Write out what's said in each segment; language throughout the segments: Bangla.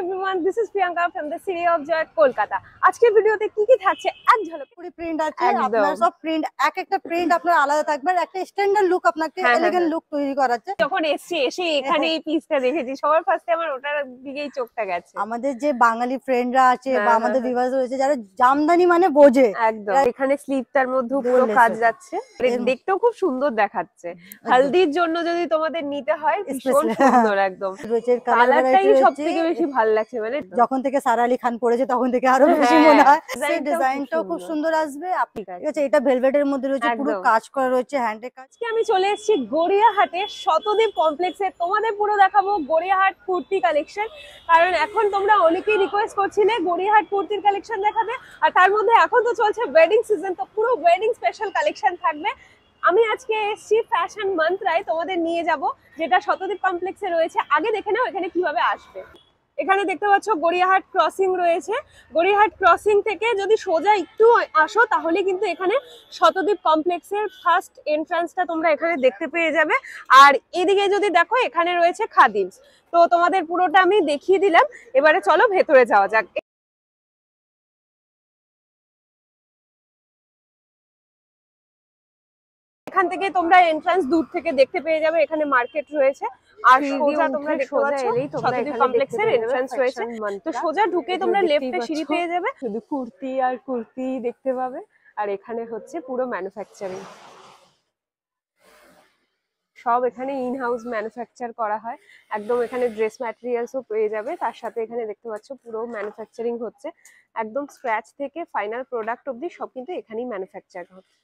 everyone, this is Priyanka from the City of Joy, Kolkata. আজকের ভিডিওতে কি কি থাকছে এক ঝলক পুরো প্রিন্ট আছে, আপনার সব প্রিন্ট এক একটা প্রিন্ট আপনার আলাদা থাকবে, একটা স্ট্যান্ডার্ড লুক আপনাকে এলিগেন্ট লুক তৈরি করাচ্ছে। যখন এসে এখানে এই পিসটা দেখেছি সবার ফার্স্টে আমার ওটার দিকেই চোখটা গেছে। আমাদের যে বাঙালি ফ্রেন্ডরা আছে বা আমাদের ভিউয়ার্স রয়েছে যারা জামদানি মানে বোঝে, একদম এখানে স্লিপটার মধ্যে পুরো কাজ যাচ্ছে, দেখতেও খুব সুন্দর দেখাচ্ছে। হলদির জন্য যদি তোমাদের নিতে হয় ভীষণ সুন্দর, একদম কালারটাই সবথেকে বেশি ভালো লাগছে। মানে যখন থেকে সারা আলী খান পড়েছে তখন থেকে আরো বেশি মনে হয় ডিজাইনটাও খুব সুন্দর আসবে। ঠিক আছে, এটা ভেলভেটের মধ্যে রয়েছে, পুরো কাজ করা রয়েছে, হ্যান্ডের কাজ। আমি চলে এসেছি গড়িয়াহাটের শতদ্বীপ কমপ্লেক্সে, তোমাদের পুরো দেখাবো গড়িয়াহাট কুর্তি কালেকশন। কারণ এখন তোমরা অনেকেই রিকোয়েস্ট করছিলে গড়িয়াহাট কুর্তির কালেকশন দেখাতে, আর তার মধ্যে এখন তো চলছে ওয়েডিং সিজন, তো পুরো ওয়েডিং স্পেশাল কালেকশন থাকবে। আমি আজকে এসেছি ফ্যাশন মন্ত্রায়, তোমাদের নিয়ে যাব যেটা শতদ্বীপ কমপ্লেক্সে রয়েছে। আগে দেখে নাও এখানে কিভাবে আসবে। এখানে দেখতে পাচ্ছ গড়িয়াহাট ক্রসিং রয়েছে। গড়িয়াহাট ক্রসিং থেকে যদি সোজা একটু আসো তাহলে কিন্তু এখানে শতদ্বীপ কমপ্লেক্সের ফার্স্ট এন্ট্রান্সটা তোমরা এখানে দেখতে পেয়ে যাবে। আর এদিকে যদি দেখো এখানে রয়েছে খাদিমস। তো তোমাদের পুরোটা আমি দেখিয়ে দিলাম, এবারে চলো ভেতরে যাওয়া যাক। এখান থেকে তোমরা এন্ট্রান্স দূর থেকে দেখতে পেয়ে যাবে, এখানে মার্কেট রয়েছে। আর সোজা তোমরা দেখতে পাচ্ছ শতদ্বীপ কমপ্লেক্সের এন্ট্রান্স রয়েছে, তো সোজা ঢুকে তোমরা লেফটে সিঁড়ি পেয়ে যাবে, শুধু কুর্তি আর কুর্তি দেখতে পাবে। আর এখানে হচ্ছে পুরো ম্যানুফ্যাকচারিং, সব এখানে ইন হাউস ম্যানুফ্যাকচার করা হয়। একদম এখানে ড্রেস ম্যাটেরিয়ালসও পেয়ে যাবে, তার সাথে এখানে দেখতে পাচ্ছ পুরো ম্যানুফ্যাকচারিং হচ্ছে, একদম স্ক্র্যাচ থেকে ফাইনাল প্রোডাক্ট অবধি সব কিন্তু এখানেই ম্যানুফ্যাকচার হচ্ছে।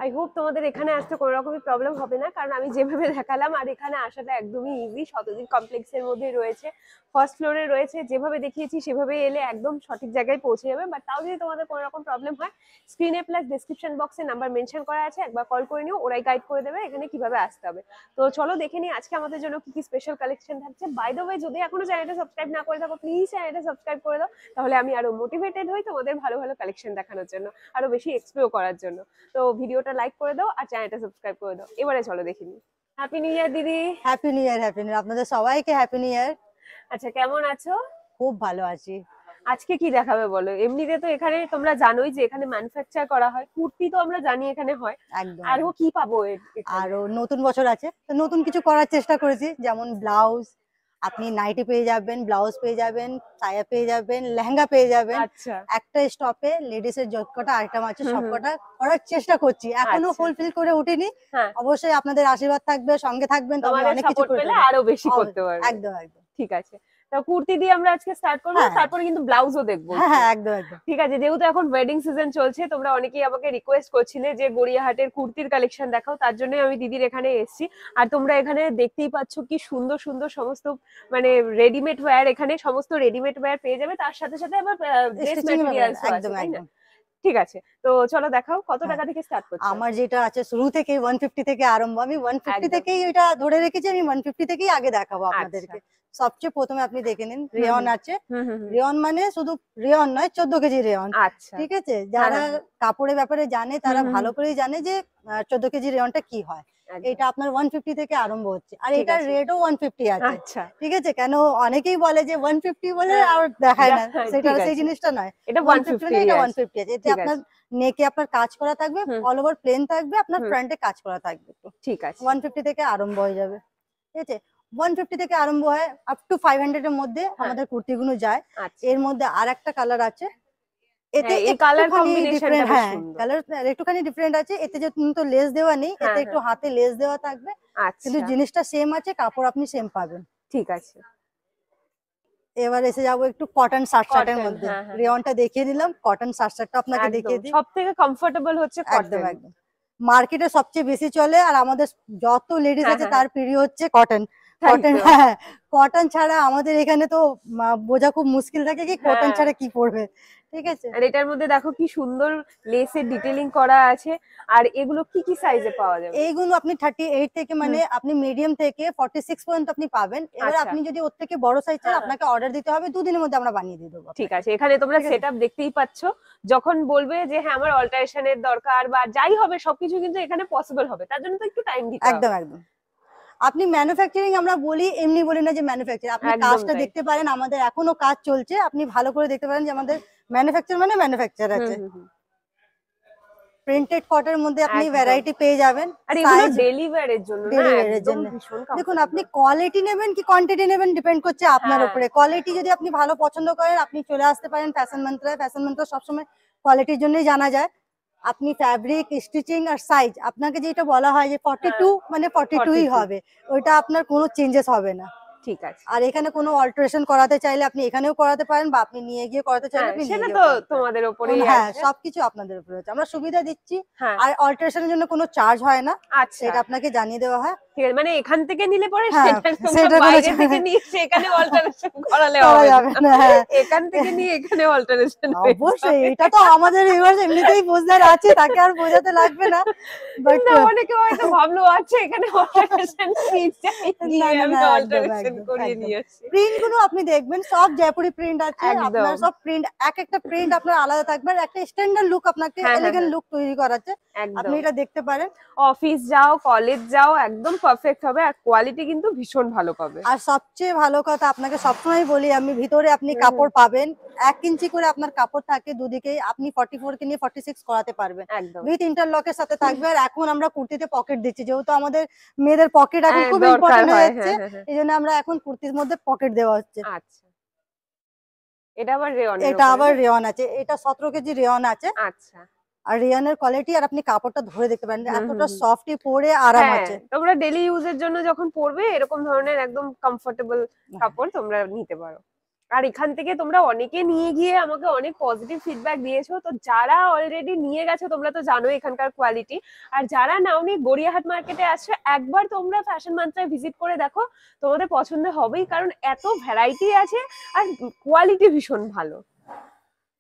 আই হোপ তোমাদের এখানে আসতে কোনো রকমই প্রবলেম হবে না, কারণ আমি যেভাবে দেখালাম আর এখানে আসাটা একদমই ইজি। শতদ্বীপ কমপ্লেক্সের মধ্যে রয়েছে, ফার্স্ট ফ্লোরে রয়েছে, যেভাবে দেখিয়েছি সেভাবে এলে একদম সঠিক জায়গায় পৌঁছে যাবে। বাট তাও যদি তোমাদের কোনো রকম প্রবলেম হয়, স্ক্রিনে প্লাস ডেসক্রিপশন বক্সে নাম্বার মেনশন করা আছে, একবার কল করে নিও, ওরাই গাইড করে দেবে এখানে কিভাবে আসতে হবে। তো চলো দেখে নিই আজকে আমাদের জন্য কি কি স্পেশাল কালেকশন থাকছে। বাই দ্য ওয়ে, যদি এখনো চ্যানেলটা সাবস্ক্রাইব না করে থাকো প্লিজ চ্যানেলটা সাবস্ক্রাইব করে দাও, তাহলে আমি আরো মোটিভেটেড হই তোমাদের ভালো ভালো কালেকশন দেখানোর জন্য, আরো বেশি এক্সপ্লোর করার জন্য। তো ভিডিওটা লাইক করে দাও আর চ্যানেলটা সাবস্ক্রাইব করে দাও। এবারে চলো দেখে নিই। হ্যাপি নিউ ইয়ার দিদি। Happy new year, happy new year, আপনাদের সবাইকে হ্যাপি নিউ ইয়ার। আচ্ছা, কেমন আছো? খুব ভালো আছি। আজকে কি দেখাবে বলো? এমনিতে তো এখানে তোমরা জানোই যে এখানে ম্যানুফ্যাকচার করা হয়, কুর্তি তো আমরা জানি এখানে হয়, একদম। আর কি পাবো? আরো নতুন বছর আছে তো নতুন কিছু করার চেষ্টা করেছি, যেমন ব্লাউজ, আপনি নাইটি পেয়ে যাবেন, ব্লাউজ পেয়ে যাবেন, সায়া পেয়ে যাবেন, লেহেঙ্গা পেয়ে যাবেন। আচ্ছা, একটা একটা স্টপে লেডিস এর যত কটা আইটেম আছে সবকটা করার চেষ্টা করছি, এখনো ফুলফিল করে উঠিনি। অবশ্যই আপনাদের আশীর্বাদ থাকবে, সঙ্গে থাকবেন, তবে অনেক কিছু করতে আরো বেশি করতে পারবে। একদম একদম। ঠিক আছে, তো কুর্তি দিয়ে আমরা আজকে স্টার্ট করব, তারপরে কিন্তু ব্লাউজও দেখবো। হ্যাঁ একদম একদম। ঠিক আছে, যেহেতু এখন ওয়েডিং সিজন চলছে, তোমরা অনেকেই আমাকে রিকোয়েস্ট করছিলে যে গড়িয়াহাটের কুর্তির কালেকশন দেখাও, তার জন্য আমি দিদির এখানে এসেছি। আর তোমরা এখানে দেখতেই পাচ্ছ কি সুন্দর সুন্দর সমস্ত মানে রেডিমেড ওয়্যার, এখানে সমস্ত রেডিমেড ওয়্যার পেয়ে যাবে, তার সাথে সাথে আবার ড্রেস ম্যাটেরিয়ালস আছে, তাই না? ঠিক আছে, তো চলো দেখাও কত টাকা থেকে স্টার্ট করছো। আমার যেটা আছে শুরু থেকে 150 থেকে আরম্ভ, আমি 150 থেকেই এটা ধরে রেখেছি, আমি 150 থেকেই আগে দেখাবো আপনাদেরকে। সবচেয়ে প্রথমে আপনি দেখে নিন, রেয়ন আছে। রেয়ন মানে শুধু রেয়ন নয়, 14 কেজি রেয়ন। ঠিক আছে, যারা কাপড়ের ব্যাপারে জানে তারা ভালো করেই জানে যে 14 কেজি রেয়নটা কি হয়। এটা আপনার 150 থেকে আরম্ভ হচ্ছে, আর এটা রেটও 150 আছে। ঠিক আছে, কেন অনেকেই বলে যে 150 বলে আর দেখায় না, সেটা সেই জিনিসটা নয়, এটা 150 আছে। এতে আপনার নেকে আপনার কাজ করা থাকবে, অল ওভার প্লেন থাকবে, আপনার ফ্রন্টে কাজ করা থাকবে। ঠিক আছে, 150 থেকে আরম্ভ হয়ে যাবে। ঠিক আছে, 150 থেকে আরম্ভ হয় আপ টু 500 এর মধ্যে আমাদের কুর্তিগুলো যায়। এর মধ্যে আর একটা কালার আছে, এতে এই কালার কম্বিনেশনটা কালার একটুখানি ডিফারেন্ট আছে। এতে যে কিন্তু লেস দেওয়া নেই, এতে একটু হাতে লেস দেওয়া থাকবে, কিন্তু জিনিসটা সেম আছে, কাপড় আপনি সেম পাবেন। ঠিক আছে, এবার এসে যাবো একটু কটন শার্টের মধ্যে। রেয়নটা দেখিয়ে দিলাম, কটন শার্টটা আপনাকে দেখিয়ে দিই। সবথেকে কমফোর্টেবল হচ্ছে একদম একদম। মার্কেটে সবচেয়ে বেশি চলে, আর আমাদের যত লেডিস আছে তার প্রিয় হচ্ছে কটন। কটন, হ্যাঁ, কটন ছাড়া আমাদের এখানে তো বোঝা খুব মুশকিল থাকে কি কটন ছাড়া কি পরবে। ঠিক আছে, আর এটার মধ্যে দেখো কি সুন্দর লেসের ডিটেইলিং করা আছে। আর এগুলো কি কি সাইজে পাওয়া যাবে? এইগুলো আপনি 38 থেকে মানে আপনি মিডিয়াম থেকে 46 পর্যন্ত আপনি পাবেন। এবার আপনি যদি ওর থেকে বড় সাইজ চান আপনাকে অর্ডার দিতে হবে, 2 দিনের মধ্যে আমরা বানিয়ে দিয়ে দেবো। ঠিক আছে, এখানে তোমরা সেটআপ দেখতেই পাচ্ছ, যখন বলবে যে হ্যাঁ আমার অল্টারেশনের দরকার বা যাই হবে সবকিছু কিন্তু এখানে পসিবল হবে, তার জন্য তো একটু টাইম দিতে হবে। একদম একদম। আপনি ম্যানুফ্যাকচারিং আমরা বলি, এমনি বলি না যে ম্যানুফ্যাকচার। আপনি একদম কাজটা তাই। দেখতে পারেন, আমাদের এখনো কাজ চলছে, আপনি ভালো করে দেখতে পারেন যে আমাদের ম্যানুফ্যাকচার মানে ম্যানুফ্যাকচার আছে। প্রিন্টেড কটের মধ্যে আপনি একদম। ভ্যারাইটি পেয়ে যাবেন, আর এগুলো সাইজ ডেলি ওয়্যারের জন্য না, ডেলি ওয়্যারের একদম জন্য। ভীষণ দেখুন আপনি কমফোর্টেবল। কোয়ালিটি নেবেন কি কোয়ান্টিটি নেবেন ডিপেন্ড করছে আপনার হ্যাঁ। উপরে। কোয়ালিটি যদি আপনি ভালো পছন্দ করেন, আপনি চলে আসতে পারেন ফ্যাশন মন্ত্রায়। ফ্যাশন মন্ত্র সবসময় কোয়ালিটির জন্যই জানা যায়। আপনি ফ্যাব্রিক, স্টিচিং আর সাইজ, আপনাকে যেটা বলা হয় যে 42 মানে 42ই 42 হবে, ওইটা আপনার কোনো চেঞ্জেস হবে না। ঠিক আছে। আর এখানে কোনো অল্টারেশন করাতে চাইলে আপনি এখানেও করাতে পারেন, বা আপনি নিয়ে গিয়ে করাতে চাইলে হ্যাঁ, আপনি নিয়ে সেটা গিয়ে তো করাতে পারেন। তোমাদের উপরেই হ্যাঁ, আছে। সবকিছু আপনাদের উপরে আছে, আমরা সুবিধা দিচ্ছি। হ্যাঁ। আর অল্টারেশনের জন্য কোনো চার্জ হয় না, আচ্ছা, সেটা আপনাকে জানিয়ে দেওয়া হয়। ঠিক আছে, মানে এখান থেকে নিলে পরে হ্যাঁ, সেটা তোমরা সেটা কোনো বাইরে চার্জ থেকে নিয়ে সেখানে অল্টারেশন করালে করা হবে যাবে না। না। হ্যাঁ, এখান থেকে নিয়ে এখানে অল্টারেশন অবশ্যই এটা তো আমাদের ভিউয়ার্স এমনিতেই বোঝার আছে, তাকে আর বোঝাতে লাগবে না। বাট না, অনেকে হয়তো ভাবলো আচ্ছা এখানে অল্টারেশন না না আমি না, একদম অল্টারেশন একদম করিয়ে একদম। নিয়ে আসছি। প্রিন্ট গুলো আপনি দেখবেন সব জয়পুরি প্রিন্ট আছে, একদম। আপনার সব প্রিন্ট, এক একটা প্রিন্ট আপনার আলাদা থাকবে, আর একটা স্ট্যান্ডার্ড লুক, আপনাকে হ্যাঁ, হ্যাঁ, এলিগেন্ট হ্যাঁ, লুক তৈরি করাচ্ছে। আপনি একদম। এটা দেখতে পারেন। অফিস যাও, কলেজ যাও, একদম পারফেক্ট হবে, আর কোয়ালিটি কিন্তু ভীষণ ভালো পাবে। আর সবচেয়ে ভালো কথা, আপনাকে সবসময় বলি আমি, ভিতরে আপনি হুম, কাপড় পাবেন 1 ইঞ্চি করে আপনার কাপড় থাকে দুদিকেই, আপনি 44 কে নিয়ে 46 করাতে পারবেন একদম। উইথ ইন্টারলকের সাথে থাকবে। আর এখন আমরা কুর্তিতে পকেট দিচ্ছি, যেহেতু আমাদের মেয়েদের পকেট এখন খুব দরকার ইম্পর্টেন্ট হয়ে হয়। যাচ্ছে, হ্যাঁ, হ্যাঁ, হ্যাঁ। এই জন্য আমরা এখন কুর্তির মধ্যে পকেট দেওয়া হচ্ছে। আচ্ছা, এটা আবার রেয়নের এটা উপরে আবার না? রেয়ন আছে, এটা 17 কেজি রেয়ন আছে। আচ্ছা। আর রেয়নের কোয়ালিটি, আর আপনি কাপড়টা ধরে দেখতে পারেন হুম, হুম, এতটা হুম। সফটই, পরে আরাম হ্যাঁ, আছে। তোমরা ডেইলি ইউজের জন্য যখন পরবে এরকম ধরনের একদম কমফোর্টেবল কাপড় তোমরা নিতে পারো। আর এখান থেকে তোমরা অনেকে নিয়ে গিয়ে আমাকে অনেক পজিটিভ ফিডব্যাক দিয়েছো, তো যারা অলরেডি নিয়ে গেছো তোমরা তো জানোই এখানকার কোয়ালিটি, আর যারা নাওনি গড়িয়াহাট মার্কেটে আসছো, একবার তোমরা ফ্যাশন মান্ত্রায় ভিজিট করে দেখো, তোমাদের পছন্দ হবেই, কারণ এত ভ্যারাইটি আছে আর কোয়ালিটি ভীষণ ভালো।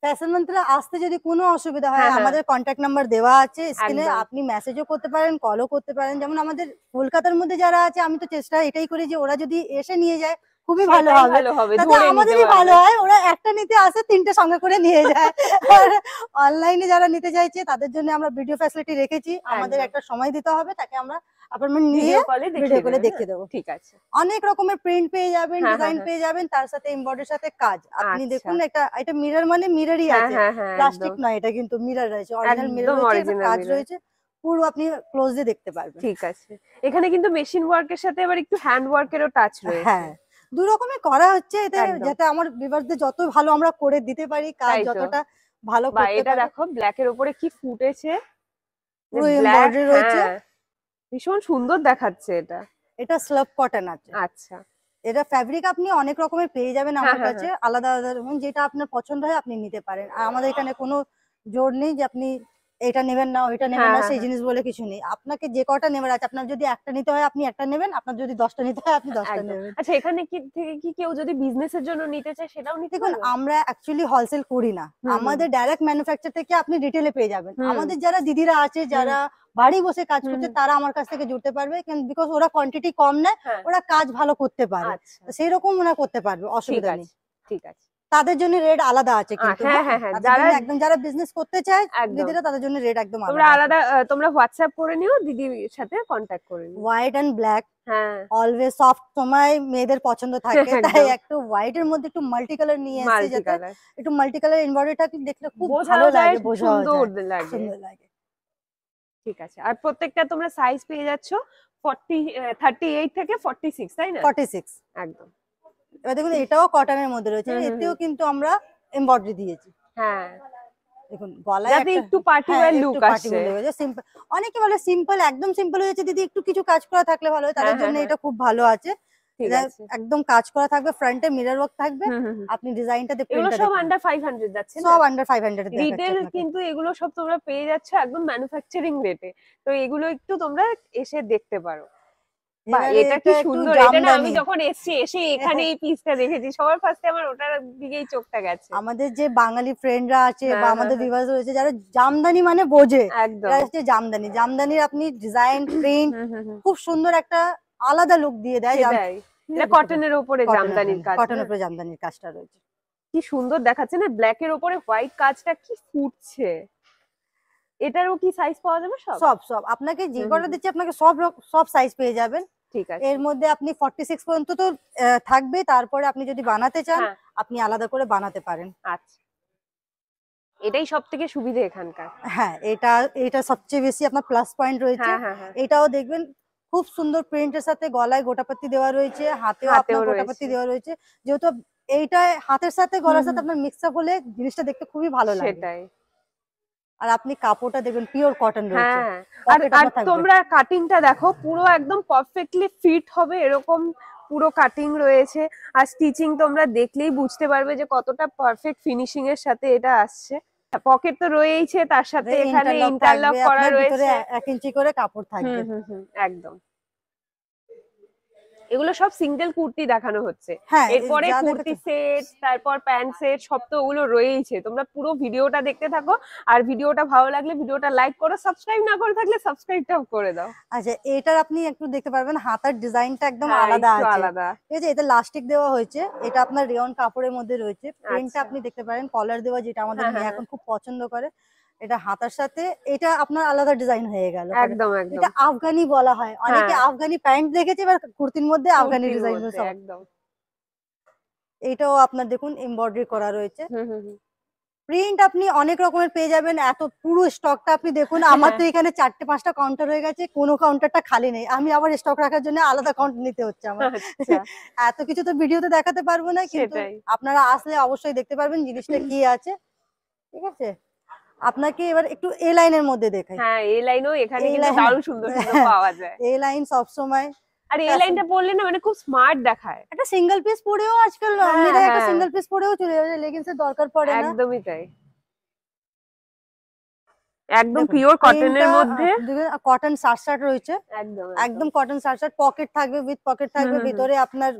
ফ্যাশন মন্ত্রে আসতে যদি কোনো অসুবিধা হয়, হ্যাঁ, হ্যাঁ, আমাদের কন্ট্যাক্ট নাম্বার দেওয়া আছে স্ক্রিনে, একদম। আপনি মেসেজও করতে পারেন, কলও করতে পারেন। যেমন আমাদের কলকাতার মধ্যে যারা আছে, আমি তো চেষ্টা এটাই করি যে ওরা যদি এসে নিয়ে যায় খুবই ভালো সেটাই হবে, ভালো হবে, তাতে ধরে নিতে আমাদেরই ভালো পারবে। হয়। ওরা একটা নিতে আসে, 3টে সঙ্গে করে নিয়ে যায়। আর অনলাইনে যারা নিতে চাইছে তাদের জন্য আমরা ভিডিও ফ্যাসিলিটি রেখেছি, আমাদের একদম। একটা সময় দিতে হবে, তাকে আমরা অ্যাপয়েন্টমেন্ট নিয়ে ভিডিও কলে ভিডিও দেখিয়ে করে দেবে, দেখিয়ে হ্যাঁ? দেবো। ঠিক আছে। অনেক রকমের প্রিন্ট পেয়ে যাবেন, হ্যাঁ, হ্যাঁ, ডিজাইন হ্যাঁ। পেয়ে যাবেন, তার সাথে এমব্রয়ডারির সাথে কাজ। আপনি আচ্ছা। দেখুন, এটা মিরর মানে মিররই হ্যাঁ, আছে, হ্যাঁ, হ্যাঁ, প্লাস্টিক একদম। নয়, এটা কিন্তু মিরর রয়েছে, অরিজিনাল মিরর একদম রয়েছে, এটা অরিজিনাল কাজ মিরর। রয়েছে, পুরো আপনি ক্লোজলি দেখতে পারবেন। ঠিক আছে। এখানে কিন্তু মেশিন ওয়ার্কের সাথে আবার একটু হ্যান্ড ওয়ার্কেরও টাচ রয়েছে। হ্যাঁ, দু রকমের করা হচ্ছে এতে, একদম। যাতে আমার ভিউয়ারদের যত ভালো আমরা করে দিতে পারি, কাজ তাই তো। যতটা ভালো বা করতে এটা পারি। দেখো ব্ল্যাক এর উপরে কি ফুটেছে, যে পুরো ব্ল্যাক, এমব্রয়ডারি রয়েছে। হ্যাঁ, ভীষণ সুন্দর দেখাচ্ছে এটা। এটা স্লাব কটন আছে। আচ্ছা। এটা ফ্যাব্রিক আপনি অনেক রকমের পেয়ে যাবেন হ্যাঁ, আমার হ্যাঁ, কাছে, হ্যাঁ। আলাদা আলাদা রকম, যেটা আপনার পছন্দ হয় আপনি নিতে পারেন। আর আমাদের এখানে কোনো জোর নেই যে আপনি এটা নেবেন না, ওইটা নেবেন হ্যাঁ, না, হ্যাঁ, সেই হ্যাঁ। জিনিস বলে কিছু নেই। আপনাকে যে কটা নেবার আছে, আপনার যদি একটা নিতে হয় আপনি একটা নেবেন, আপনার যদি 10টা নিতে হয় আপনি 10টা একদম। নেবেন। আচ্ছা, এখানে কি থেকে কি কেউ যদি বিজনেসের জন্য নিতে চায় সেটাও নিতে দেখুন, পারবে? আমরা অ্যাকচুয়ালি হোলসেল করি না, হুম, হুম, আমাদের ডাইরেক্ট ম্যানুফ্যাকচার থেকে আপনি রিটেলে পেয়ে যাবেন। হুম, আমাদের যারা দিদিরা আছে, হুম, যারা বাড়ি বসে কাজ হুম, করছে, হুম। তারা আমার কাছ থেকে জুড়তে পারবে, বিকজ ওরা কোয়ান্টিটি কম নেয়, হ্যাঁ। ওরা কাজ ভালো করতে পারে, আচ্ছা। তো সেই রকম ওরা করতে পারবে, ঠিক অসুবিধা নেই। আছে, ঠিক আছে। তাদের জন্য রেট আলাদা আছে কিন্তু, হ্যাঁ, হ্যাঁ, হ্যাঁ, হ্যাঁ। তাদের যারা জন্য একদম, যারা বিজনেস করতে চায় একদম। দিদিরা, তাদের জন্য রেট একদম তোমরা আলাদা আছে। আলাদা তোমরা হোয়াটসঅ্যাপ করে নিও, দিদির সাথে কন্ট্যাক্ট করে নিও। হোয়াইট এন্ড ব্ল্যাক হ্যাঁ। অলওয়েজ সফট সময় মেয়েদের পছন্দ থাকে, তাই একদম। একটু হোয়াইট এর মধ্যে একটু মাল্টি কালার নিয়ে এসেছে, মাল্টি যাতে কালার। একটু মাল্টি কালার এমব্রয়ডারিটা দেখলে খুব বোঝাও ভালো যায়, লাগে, বোঝাও সুন্দর যায়, লাগে। সুন্দর লাগে। ঠিক আছে। আর প্রত্যেকটা তোমরা সাইজ পেয়ে যাচ্ছ 38 থেকে 46, তাই না? 46। একদম। এবার দেখুন, এটাও কটনের মধ্যে রয়েছে, হুম, হুম, এতেও হুম। কিন্তু আমরা এমব্রয়ডারি দিয়েছি। হ্যাঁ। দেখুন গলায় যাতে একটা, একটু পার্টি হ্যাঁ ওয়্যার একটু লুক পার্টি আসে। বলে হয়েছে সিম্পল। অনেকে বলে সিম্পল, একদম সিম্পল হয়েছে দিদি, একটু কিছু কাজ করা থাকলে ভালো হয়, হ্যাঁ, তাদের হ্যাঁ, জন্য হ্যাঁ। এটা খুব ভালো আছে। ঠিক এটা আছে। একদম কাজ করা থাকবে, ফ্রন্টে মিরর ওয়ার্ক থাকবে, হুম, হুম, হুম। আপনি ডিজাইনটাতে এগুলো প্রিন্টটা সব দেখুন, আন্ডার 500 যাচ্ছে না? সব আন্ডার 500 দেখাচ্ছি রিটেল আপনাকে। কিন্তু এগুলো সব তোমরা পেয়ে যাচ্ছ একদম ম্যানুফ্যাকচারিং রেটে। তো এগুলো একটু তোমরা এসে দেখতে পারো। বাহ, এবারে এটা কি এটা একটু সুন্দর! এটা না, আমি জামদানি। যখন এসে এখানে এই পিসটা দেখেছি, সবার ফার্স্টে আমার ওটার দিকেই চোখটা গেছে। আমাদের যে বাঙালি ফ্রেন্ডরা আছে বা হ্যাঁ, হ্যাঁ, আমাদের হ্যাঁ। ভিউয়ার্স রয়েছে, যারা জামদানি মানে বোঝে, একদম। এটা হচ্ছে জামদানি। জামদানির আপনি ডিজাইন, প্রিন্ট হুম, হুম, হুম। খুব সুন্দর একটা আলাদা লুক দিয়ে দেয়। সেটাই। এটা কটনের উপরে জামদানির কাজ কটনের না? উপরে জামদানির কাজটা রয়েছে। কি সুন্দর দেখাচ্ছে না, ব্ল্যাক এর উপরে হোয়াইট কাজটা কি ফুটছে। এটারও কি সাইজ পাওয়া যাবে সব? সব সব আপনাকে যে হুম, কটা হুম, দিচ্ছি, আপনাকে সব সাইজ পেয়ে যাবেন। ঠিক আছে। এর মধ্যে আপনি 46 পর্যন্ত তো থাকবে, তারপরে আপনি যদি বানাতে চান আপনি আলাদা করে বানাতে পারেন। আচ্ছা, এটাই সবথেকে সুবিধা এখানকার। হ্যাঁ, এটা সবচেয়ে বেশি আপনার প্লাস পয়েন্ট রয়েছে। এটাও দেখবেন খুব সুন্দর প্রিন্টের সাথে গলায় গোটাপত্তি দেওয়া রয়েছে, হাতেও আপনার গোটাপত্তি দেওয়া রয়েছে। যেহেতু এইটা হাতের সাথে গলার সাথে আপনার মিক্স আপ হলে জিনিসটা দেখতে খুবই ভালো লাগে। সেটাই। আর আপনি কাপড়টা দেখবেন পিওর কটন রয়েছে। আর তোমরা কাটিংটা দেখো, পুরো একদম পারফেক্টলি ফিট হবে এরকম পুরো কাটিং রয়েছে। আর স্টিচিং তোমরা দেখলেই বুঝতে পারবে যে কতটা পারফেক্ট ফিনিশিং এর সাথে এটা আসছে। পকেট তো রয়েছে, তার সাথে এখানে ইন্টারলক করা রয়েছে, 1 ইঞ্চি করে কাপড় থাকবে। একদম। এগুলো সব সিঙ্গেল কুর্তি দেখানো হচ্ছে। এরপরে কুর্তি সেট, তারপর প্যান্ট সেট, সব তো ওগুলো রয়েইছে। তোমরা পুরো ভিডিওটা দেখতে থাকো, আর ভিডিওটা ভালো লাগলে ভিডিওটা লাইক করো, সাবস্ক্রাইব না করে থাকলে সাবস্ক্রাইবটাও করে দাও। আচ্ছা, এটার আপনি একটু দেখতে পারবেন হাতার ডিজাইনটা একদম আলাদা আছে, ঠিক আছে? এটা লাস্টিক দেওয়া হয়েছে, এটা আপনার রেয়ন কাপড়ের মধ্যে রয়েছে। প্রিন্টটা আপনি দেখতে পারেন কলার দেওয়া, যেটা আমাদের মেয়ে এখন খুব পছন্দ করে। এটা হাতার সাথে এটা আপনার আলাদা ডিজাইন হয়ে গেল। একদম একদম। এটা আফগানি বলা হয়, অনেকে আফগানি প্যান্ট দেখেছে, এবার কুর্তির মধ্যে আফগানি ডিজাইন সব। একদম। এটাও আপনার দেখুন এমব্রয়ডারি করা রয়েছে। প্রিন্ট আপনি অনেক রকমের পেয়ে যাবেন। এত পুরো স্টকটা আপনি দেখুন, আমার তো এখানে 4-5টা কাউন্টার হয়ে গেছে, কোনো কাউন্টারটা খালি নেই। আমি আবার স্টক রাখার জন্য আলাদা কাউন্টার নিতে হচ্ছে আমার। এত কিছু তো ভিডিওতে দেখাতে পারবো না, কিন্তু আপনারা আসলে অবশ্যই দেখতে পারবেন জিনিসটা কি আছে, ঠিক আছে? আপনাকে এবার একটু এ লাইনের মধ্যে দেখাই। হ্যাঁ, এ লাইনও এখানে কিন্তু দারুণ সুন্দর সুন্দর পাওয়া যায়। এ লাইন সব সময়, আর এই লাইনটা পরলে না মানে খুব স্মার্ট দেখায়। একটা সিঙ্গেল পিস পরেও আজকাল মেয়েরা একটা সিঙ্গেল পিস পরেও চলে যাবে, লেগিংসের দরকার পড়ে না। একদমই তাই, একদম পিওর কটনের মধ্যে কটন শার্ট রয়েছে। একদম কটন শার্ট, পকেট থাকবে, উইথ পকেট থাকবে, ভিতরে আপনার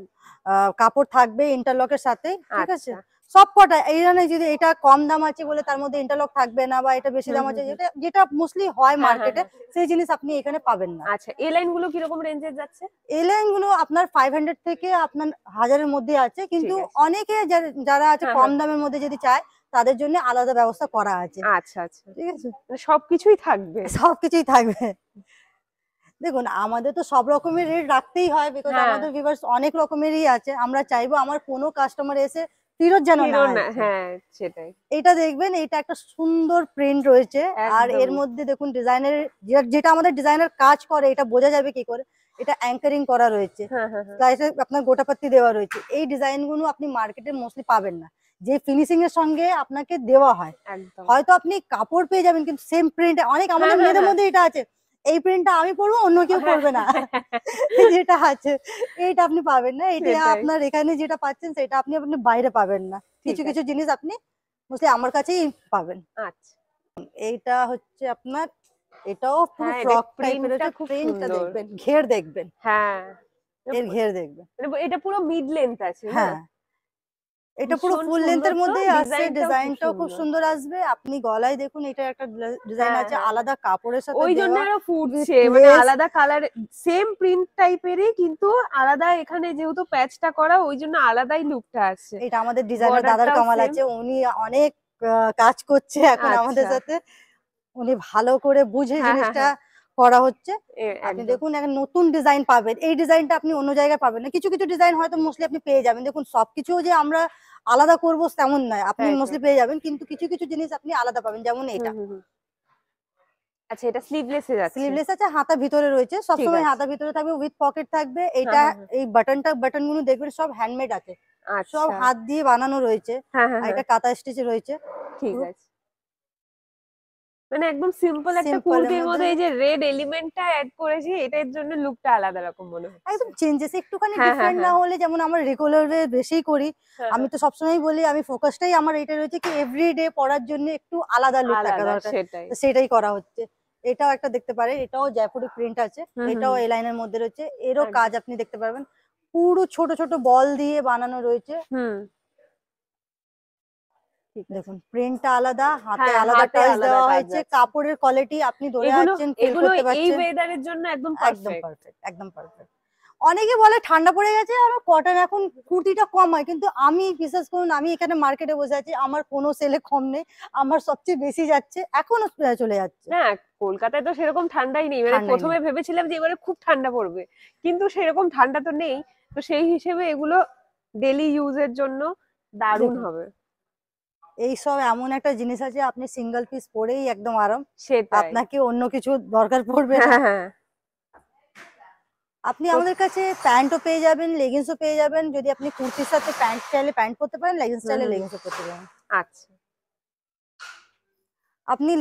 কাপড় থাকবে ইন্টারলকের সাথে, ঠিক আছে? সব কটা এই জন্য, যদি এটা কম দাম আছে বলে তার মধ্যে ইন্টারলক থাকবে না, বা এটা বেশি দাম আছে যেটা মোস্টলি হয় মার্কেটে, সেই জিনিস আপনি এখানে পাবেন না। আচ্ছা, এই লাইন গুলো কিরকম রেঞ্জে যাচ্ছে? এই লাইন গুলো আপনার 500 থেকে আপনার 1000-এর মধ্যে আছে, কিন্তু অনেকে যারা আছে কম দামের মধ্যে যদি চায় তাদের জন্য আলাদা ব্যবস্থা করা আছে। আচ্ছা আচ্ছা, ঠিক আছে, সবকিছুই থাকবে, সবকিছুই থাকবে। দেখুন, আমাদের তো সব রকমের রেট রাখতেই হয়, বিকজ আমাদের ভিউয়ার্স অনেক রকমেরই আছে। আমরা চাইবো আমার কোনো কাস্টমার এসে ফেরত যেন না হয়। হ্যাঁ, সেটাই। এটা দেখবেন, এটা একটা সুন্দর প্রিন্ট রয়েছে, আর এর মধ্যে দেখুন ডিজাইনের, যেটা আমাদের ডিজাইনার কাজ করে, এটা বোঝা যাবে কি করে। এটা অ্যাঙ্কারিং করা রয়েছে, আপনার গোটাপত্তি দেওয়া রয়েছে। এই ডিজাইন গুলো আপনি মার্কেটে মোস্টলি পাবেন না, যে ফিনিশিং এর সঙ্গে আপনাকে দেওয়া হয়। হয়তো আপনি কাপড় পেয়ে যাবেন, কিন্তু সেম প্রিন্ট অনেক আমাদের মেয়েদের মধ্যে এটা আছে, এই প্রিন্টটা আমি পরবো, অন্য কেউ পরবে না, যেটা আছে এইটা আপনি পাবেন না। এটা আপনার এখানে যেটা পাচ্ছেন সেটা আপনি বাইরে পাবেন না। কিছু কিছু জিনিস আপনি মোস্টলি আমার কাছেই পাবেন। আচ্ছা, এইটা হচ্ছে আপনার, এটাও পুরো ফ্রক টাইপের আছে। প্রিন্টটা দেখবেন, ঘের দেখবেন, হ্যাঁ এর ঘের দেখবেন, এটা পুরো মিড লেন্থ আছে। হ্যাঁ, এটা পুরো ফুল লেন্থের মধ্যে আছে। ডিজাইনটাও খুব সুন্দর আসবে। আপনি গলায় দেখুন, এটা একটা ডিজাইন আছে আলাদা কাপড়ের সাথে, ওই জন্য আরো ফুটছে, মানে আলাদা কালার, সেম প্রিন্ট টাইপেরই কিন্তু আলাদা এখানে যেহেতু প্যাচটা করা, ওই জন্য আলাদাই লুকটা আছে। এটা আমাদের ডিজাইনার দাদার কামাল আছে, উনি অনেক কাজ করছে এখন আমাদের সাথে, উনি ভালো করে বুঝে জিনিসটা করা হচ্ছে। আপনি দেখুন, একটা নতুন ডিজাইন পাবেন। এই ডিজাইনটা আপনি অন্য জায়গায় পাবেন না। কিছু কিছু ডিজাইন হয়তো মোস্টলি আপনি পেয়ে যাবেন। দেখুন, সবকিছু যে আমরা আলাদা করবো তেমন নয়, আপনি মোস্টলি পেয়ে যাবেন, কিন্তু কিছু কিছু জিনিস আপনি আলাদা পাবেন, যেমন এটা। আচ্ছা, এটা স্লিভলেস এ যাচ্ছে। স্লিভলেস আছে, হাতা ভিতরে রয়েছে, সবসময় হাতা ভিতরে থাকবে, উইথ পকেট থাকবে। এটা এই বাটন গুলো দেখবেন সব হ্যান্ডমেড আছে, সব হাত দিয়ে বানানো রয়েছে। আর এটা কাঁথা স্টিচ রয়েছে। ঠিক আছে, মানে একদম সিম্পল একটা কুর্তির মধ্যে এই যে রেড এলিমেন্টটা অ্যাড করেছি, এটার জন্য লুকটা আলাদা রকম মনে হচ্ছে। একদম চেঞ্জেস, একটুখানি ডিফারেন্ট না হলে, যেমন আমরা রেগুলারে বেশি করি, আমি তো সবসময় বলি, আমি ফোকাসটাই আমার এটা রয়েছে কি এভরিডে পরার জন্য একটু আলাদা লুক থাকা দরকার, সেটাই করা হচ্ছে। এটাও একটা দেখতে পারেন, এটাও জয়পুরি প্রিন্ট আছে, এটাও এই লাইনের মধ্যে রয়েছে। এরও কাজ আপনি দেখতে পারবেন, পুরো ছোট ছোট বল দিয়ে বানানো রয়েছে। দেখুন, প্রিন্টটা আলাদা, হাতে আলাদা টাচ দেওয়া হয়েছে, কাপড়ের কোয়ালিটি আপনি ধরে আছেন, ফিল করতে পারছেন। এই ওয়েদারের জন্য একদম পারফেক্ট, একদম পারফেক্ট। অনেকে বলে ঠান্ডা পড়ে গেছে, আমার কটন এখন কুর্তিটা কম হয়, কিন্তু আমি বিশ্বাস করুন, আমি এখানে মার্কেটে বসে আছি, আমার কোনো সেলে কম নেই, আমার সবচেয়ে বেশি যাচ্ছে, এখনো চলে যাচ্ছে। না, কলকাতায় তো সেরকম ঠান্ডাই নেই, মানে ঠান্ডাই প্রথমে নেই। ভেবেছিলাম যে এবারে খুব ঠান্ডা পড়বে, কিন্তু সেরকম ঠান্ডা তো নেই। তো সেই হিসেবে এগুলো ডেলি ইউজের জন্য দারুণ দেখুন হবে। এইসব এমন একটা জিনিস আছে, আপনি সিঙ্গেল পিস পরেই একদম আরাম, সেটাই। আপনাকে অন্য কিছু দরকার পড়বে না। হ্যাঁ হ্যাঁ। আপনি তো আমাদের কাছে প্যান্টও পেয়ে যাবেন, লেগিংসও পেয়ে যাবেন। যদি আপনি কুর্তির সাথে প্যান্ট চাইলে প্যান্ট পরতে পারেন, লেগিংস হুম চাইলে হুম। লেগিংসও পরতে পারেন। আচ্ছা। আপনি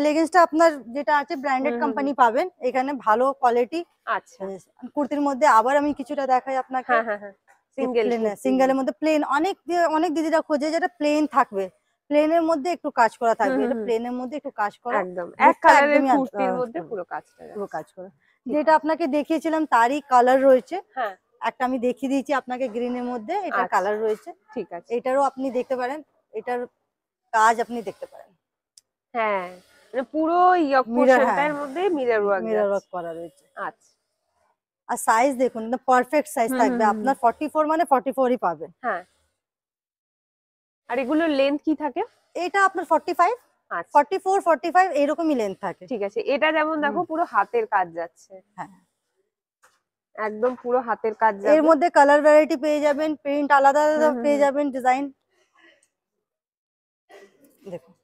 লেগিংসটা আপনার যেটা আছে ব্র্যান্ডেড হুম হুম হুম। কোম্পানি পাবেন এখানে, ভালো কোয়ালিটি। আচ্ছা। কুর্তির মধ্যে আবার আমি কিছুটা দেখাই আপনাকে, হ্যাঁ হ্যাঁ হ্যাঁ। Single plane kurti. সিঙ্গেলের মধ্যে প্লেন, অনেক দিদিরা খোঁজে যেটা প্লেন থাকবে, প্লেনের মধ্যে একটু কাজ করা হুম থাকবে, হুম এটা হুম। প্লেনের মধ্যে একটু কাজ করা, একদম এক লুকটা কালারের একদমই কুর্তির মধ্যে পুরো কাজটা পুরো যাচ্ছে। কাজ করা। ঠিক যেটা আছে। আপনাকে দেখিয়েছিলাম তারই কালার রয়েছে, হ্যাঁ। একটা আমি দেখিয়ে দিয়েছি আপনাকে গ্রিনের মধ্যে, এটার আচ্ছা। কালার রয়েছে, ঠিক আছে। এটারও আপনি দেখতে পারেন, এটার কাজ আপনি দেখতে পারেন। হ্যাঁ, মানে পুরো ইয়ক মিরর, হ্যাঁ পোর্শনটার মধ্যে মিরর ওয়ার্ক মিরর যাচ্ছে। ওয়ার্ক করা রয়েছে। আচ্ছা। আর সাইজ দেখুন, পারফেক্ট সাইজ হুম হুম থাকবে, হুম হুম। আপনার 44 মানে 44ই পাবেন। হ্যাঁ। আর এগুলোর লেন্থ কি থাকে? এটা আপনার 45, আচ্ছা। 44, 45 এরকমই লেন্থ থাকে। ঠিক আছে, এটা যেমন দেখো হুম, পুরো হাতের কাজ যাচ্ছে, হ্যাঁ। একদম পুরো হাতের কাজ এর যাবে। মধ্যে কালার ভ্যারাইটি পেয়ে যাবেন, প্রিন্ট আলাদা হুম আলাদা হুম পেয়ে হুম। যাবেন, ডিজাইন দেখুন।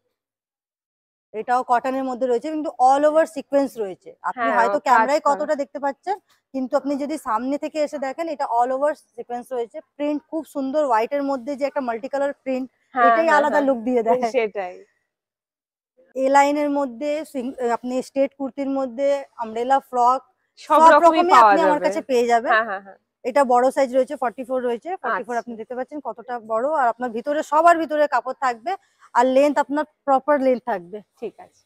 এটাও কটনের মধ্যে রয়েছে, কিন্তু অল ওভার সিকোয়েন্স রয়েছে। আপনি হ্যাঁ, ও হয়তো কাজ ক্যামেরায় করা। কতটা দেখতে পাচ্ছেন, কিন্তু আপনি যদি সামনে থেকে এসে দেখেন, এটা অল ওভার সিকোয়েন্স রয়েছে, প্রিন্ট খুব সুন্দর, হোয়াইট এর মধ্যে যে একটা মাল্টি কালার প্রিন্ট, হ্যাঁ এটাই হ্যাঁ আলাদা হ্যাঁ। লুক দিয়ে দেয়। সেটাই। এ লাইনের মধ্যে আপনি স্ট্রেট কুর্তির মধ্যে আমব্রেলা ফ্রক, সব সব রকমই রকমই পাওয়া আপনি আমার যাবে। কাছে পেয়ে যাবেন। হ্যাঁ হ্যাঁ হ্যাঁ। এটা বড় সাইজ রয়েছে, 44 রয়েছে, 44 আপনি আচ্ছা। দেখতে পাচ্ছেন কতটা বড়, আর আপনার ভিতরে সবার ভিতরে কাপড় থাকবে, আর লেন্থ আপনার প্রপার লেন্থ থাকবে। ঠিক আছে।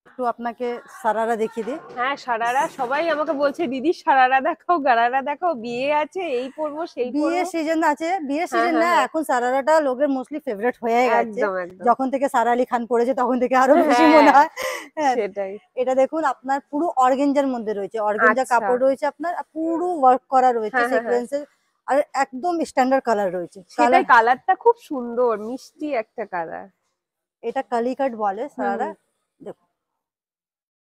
একটু আপনাকে সারারা দেখিয়ে দিই। হ্যাঁ, সারারা সবাই আমাকে বলছে দিদি সারারা দেখাও, গারারা দেখাও, বিয়ে আছে এই পরবো সেই বিয়ের পরবো। সিজন আছে, বিয়ের হ্যাঁ সিজন হ্যাঁ না, হ্যাঁ। এখন সারারাটা লোকের মোস্টলি ফেভারিট হয়ে গেছে। একদম একদম। যখন থেকে সারা আলি খান পড়েছে তখন থেকে আরো বেশি মনে হ্যাঁ। হয়। হ্যাঁ, সেটাই। এটা দেখুন আপনার পুরো অর্গেঞ্জার মধ্যে রয়েছে, অর্গেঞ্জা আচ্ছা। কাপড় রয়েছে আপনার, আর পুরো ওয়ার্ক করা রয়েছে হ্যাঁ হ্যাঁ হ্যাঁ। সিকোয়েন্সের, আর একদম স্ট্যান্ডার্ড কালার রয়েছে সেটাই, কালার। কালারটা খুব সুন্দর, মিষ্টি একটা কালার। এটা কালিকাট বলে হুম সারারা। হুম। দেখুন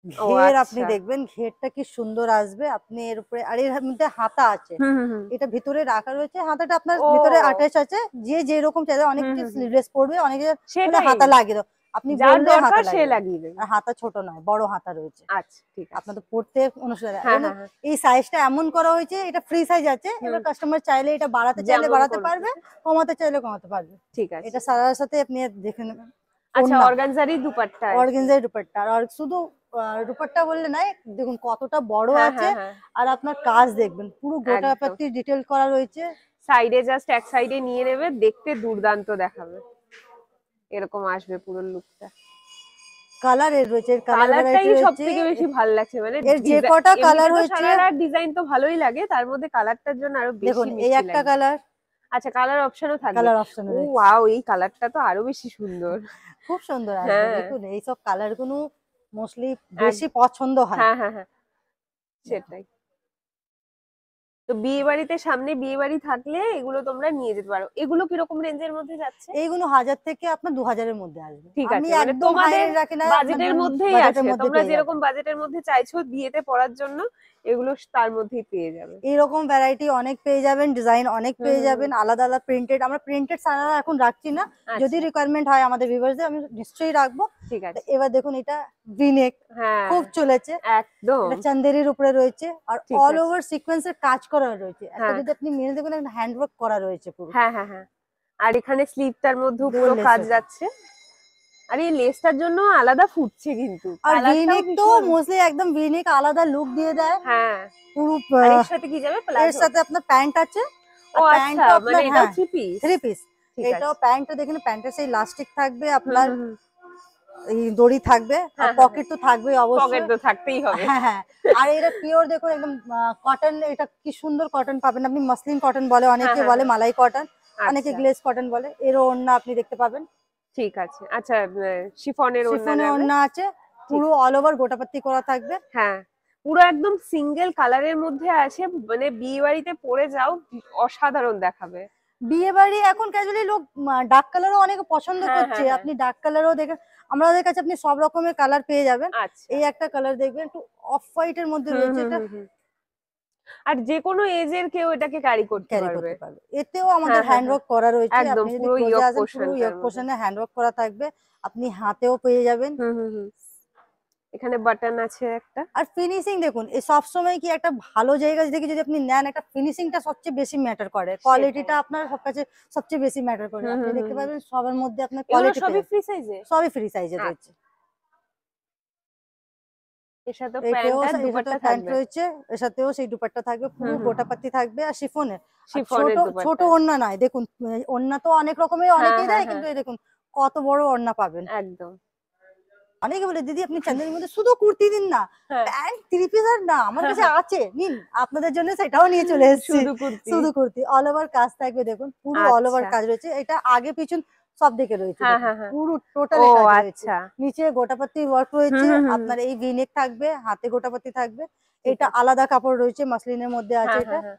ও ঘের, আপনি আচ্ছা। দেখবেন ঘেরটা কি সুন্দর আসবে, আপনি এর উপরে, আর এর মধ্যে হাতা আছে, হুম হুম হুম। এটা ভিতরে রাখা রয়েছে, হাতাটা আপনার ভিতরে ও। অ্যাটাচ আছে, যে যেরকম চাইবে, হুম অনেকে হুম হুম। স্লিভলেস পরবে, অনেকে বলে সেটাই, হাতা লাগিয়ে দাও, আপনি যার বললে দরকার হাতা সে লাগিয়ে দেবে। লাগিয়ে দেবে। আর হাতা ছোট নয়, বড় হাতা রয়েছে, আচ্ছা ঠিক আপনার আছে। তো পড়তে অনুসারে। হ্যাঁ এবং হ্যাঁ হ্যাঁ। এই সাইজটা এমন করা হয়েছে, এটা ফ্রি সাইজ আছে, হুম। এবার কাস্টমার চাইলে এটা বাড়াতে চাইলে যেমন বাড়াতে করবে। পারবে, কমাতে চাইলে কমাতে পারবে। ঠিক আছে। এটা সারার সাথে আপনি দেখে নেবেন। আচ্ছা, ওড়না, অর্গানজারি দুপাট্টা আছে। অর্গানজার দুপাট্টা, আর শুধু দুপাট্টা বললে নাই, দেখুন কতটা বড় হ্যাঁ আছে, হ্যাঁ হ্যাঁ। আর আপনার কাজ দেখবেন পুরো গোটা একদম। পাত্তি ডিটেল করা রয়েছে। সাইডে জাস্ট এক সাইডে নিয়ে নেবে, দেখতে দুর্দান্ত দেখাবে, এরকম আসবে পুরো লুকটা। কালার এর রয়েছে, এর কালার ভ্যারাইটি কালারটাই সব রয়েছে, থেকে বেশি ভালো লাগছে, মানে এর যে কটা এমনিতে কালার তো হয়েছে সারারার ডিজাইন তো ভালোই লাগে, তার মধ্যে কালারটার জন্য আরো বেশি দেখুন, এই মিষ্টি একটা লাগবে। কালার, আচ্ছা, কালার অপশনও থাকবে। কালার অপশন ও রয়েছে, ওয়াও, এই কালারটা তো আরো বেশি সুন্দর। খুব সুন্দর আসবে। হ্যাঁ। দেখুন এইসব কালার গুলো মোস্টলি বেশি এক- পছন্দ হয়। হ্যাঁ হ্যাঁ হ্যাঁ। সেটাই। তো বিয়ে বাড়িতে, সামনে বিয়ে বাড়ি থাকলে এগুলো তোমরা নিয়ে যেতে পারো। এগুলো কিরকম রেঞ্জের মধ্যে যাচ্ছে? এইগুলো 1000 থেকে আপনার 2000 এর মধ্যে আসবে, ঠিক আমি আছে, মানে একদম হাই তোমাদের রেট রাখি না, বাজেটের মধ্যেই বাজেটের আছে, মধ্যে তোমরা পেয়ে যেরকম যাবেন। বাজেটের মধ্যে চাইছো বিয়েতে পড়ার জন্য, এগুলো তার মধ্যেই পেয়ে যাবে। এইরকম ভ্যারাইটি অনেক পেয়ে যাবেন, ডিজাইন অনেক হুম পেয়ে হুম হুম। যাবেন, আলাদা আলাদা প্রিন্টেড, আমরা প্রিন্টেড সারা এখন রাখছি না, যদি আচ্ছা। রিকোয়ারমেন্ট হয় আমাদের ভিউয়ার্সদের আমি নিশ্চয়ই রাখবো। ঠিক তো আছে। এবার দেখুন এটা ভিনেক হ্যাঁ। খুব চলেছে, একদম। এটা চান্দেরির উপরে রয়েছে, আর ঠিক অল আছে। ওভার সিকোয়েন্সের কাজ করা রয়েছে, একটা হ্যাঁ যদি আপনি মেনে দেখবেন একটা হ্যান্ডওয়ার্ক করা রয়েছে পুরো, হ্যাঁ হ্যাঁ হ্যাঁ। আর এখানে স্লিভটার মধ্যেও পুরো দোলের কাজ সাথে। যাচ্ছে। আর এই লেসটার জন্য আলাদা ফুটছে, কিন্তু আর কালারটাও ভিনেক তো ভীষণ। মোস্টলি একদম ভিনেক আলাদা লুক দিয়ে দেয় হ্যাঁ। পুরো। আর এর সাথে কি যাবে, এর প্লাজো? সাথে আপনার প্যান্ট আছে, ও আর আচ্ছা, প্যান্টও মানে আপনার, এটাও হ্যাঁ থ্রি পিস। 3 পিস। ঠিক এটাও আছে। প্যান্টও দেখেন, প্যান্টের সেই লাস্টিক থাকবে হুম আপনার, হুম হুম। এই দড়ি থাকবে, আর হ্যাঁ হ্যাঁ হ্যাঁ। পকেট তো থাকবেই পকেট অবশ্যই। তো থাকতেই হবে। হ্যাঁ হ্যাঁ। আর এটা পিওর দেখুন একদম কটন, এটা কি সুন্দর কটন পাবেন আপনি, মসলিন কটন বলে, হ্যাঁ অনেকে হ্যাঁ বলে হ্যাঁ। মালাই কটন, অনেকে আচ্ছা। গ্লেজ কটন বলে, এরও ওড়না আপনি দেখতে পাবেন, ঠিক আছে। আচ্ছা, শিফনের ওড়না শিফনের যাবে। ওড়না আছে, ঠিক পুরো আছে। অল ওভার গোটাপাত্তি করা থাকবে। হ্যাঁ, পুরো একদম সিঙ্গেল কালারের মধ্যে আছে, মানে বিয়ে বাড়িতে পরে যাও অসাধারণ দেখাবে। বিয়ে বাড়ি এখন ক্যাজুয়ালি লোক ডার্ক কালারও অনেকে পছন্দ হ্যাঁ করছে, হ্যাঁ হ্যাঁ। আপনি ডার্ক কালারও দেখেন, আমাদের কাছে আপনি সব রকমের কালার পেয়ে যাবেন। আচ্ছা। এই একটা কালার দেখবেন একটু অফ হোয়াইট এর মধ্যে হুম রয়েছে, হুম এটা হুম হুম। আর যে কোনো এজের কেউ এটাকে ক্যারি করতে ক্যারি পারবে। করতে পারবে। এতেও আমাদের হ্যাঁ হ্যাঁ হ্যান্ড হ্যাঁ, ওয়ার্ক করা রয়েছে, একদম আপনি যদি পুরো ক্লোজে ইয়োগ আসেন পুরো পোর্শনটার ইয়োগ মধ্যে। পোর্শনে হ্যান্ড ওয়ার্ক করা থাকবে, আপনি হাতেও পেয়ে যাবেন। হুম হুম হুম। এখানে বাটন আছে একটা। আর ফিনিশিং দেখুন, এই সবসময় কি একটা ভালো জায়গা থেকে যদি আপনি নেন, একটা ফিনিশিংটা সবচেয়ে বেশি ম্যাটার করে, সেটাই। কোয়ালিটিটা আপনার সব কাছে সবচেয়ে বেশি ম্যাটার করে। হুম আপনি হুম হুম দেখতে হুম। পাবেন সবার মধ্যে আপনার এগুলো কোয়ালিটি সবই পেয়ে ফ্রি সাইজে? সবই ফ্রি সাইজে রয়েছে। আচ্ছা। এর সাথে এটাও প্যান্ট আর এর সাথে দুপাট্টা প্যান্ট থাকবে। রয়েছে, এর সাথেও সেই দুপাট্টা থাকবে, পুরো হুম হুম হুম। গোটাপাতি থাকবে আর শিফনের। আর ছোট শিফনের ছোট দুপাট্টা। ওড়না নয়, দেখুন ওড়না তো অনেক রকমের হ্যাঁ অনেকেই হ্যাঁ দেয়, হ্যাঁ, কিন্তু এই দেখুন কত বড় ওড়না পাবেন। একদম। অনেকে বলে দিদি আপনি চাঁদের মধ্যে শুধু কুর্তি দিন না, হ্যাঁ প্যান্ট থ্রি পিস আর না, আমার হ্যাঁ কাছে হ্যাঁ। আছে, নিন। আপনাদের জন্য সেটাও নিয়ে চলে এসেছি। শুধু কুর্তি। শুধু কুর্তি অল ওভার কাজ থাকবে, দেখুন পুরো অল ওভার আচ্ছা। কাজ রয়েছে, এটা আগে পিছন সব দিকে রয়েছে, হ্যাঁ দেখুন হ্যাঁ হ্যাঁ। পুরো ও টোটালে কাজ রয়েছে। আচ্ছা। নিচে গোটাপতি ওয়ার্ক হুম রয়েছে, হুম হুম হুম। আপনার এই ভিনেক থাকবে, হাতে গোটাপতি থাকবে। ঠিক এটা আছে। আলাদা কাপড় রয়েছে, মাসলিনের মধ্যে আছে হ্যাঁ এটা। হ্যাঁ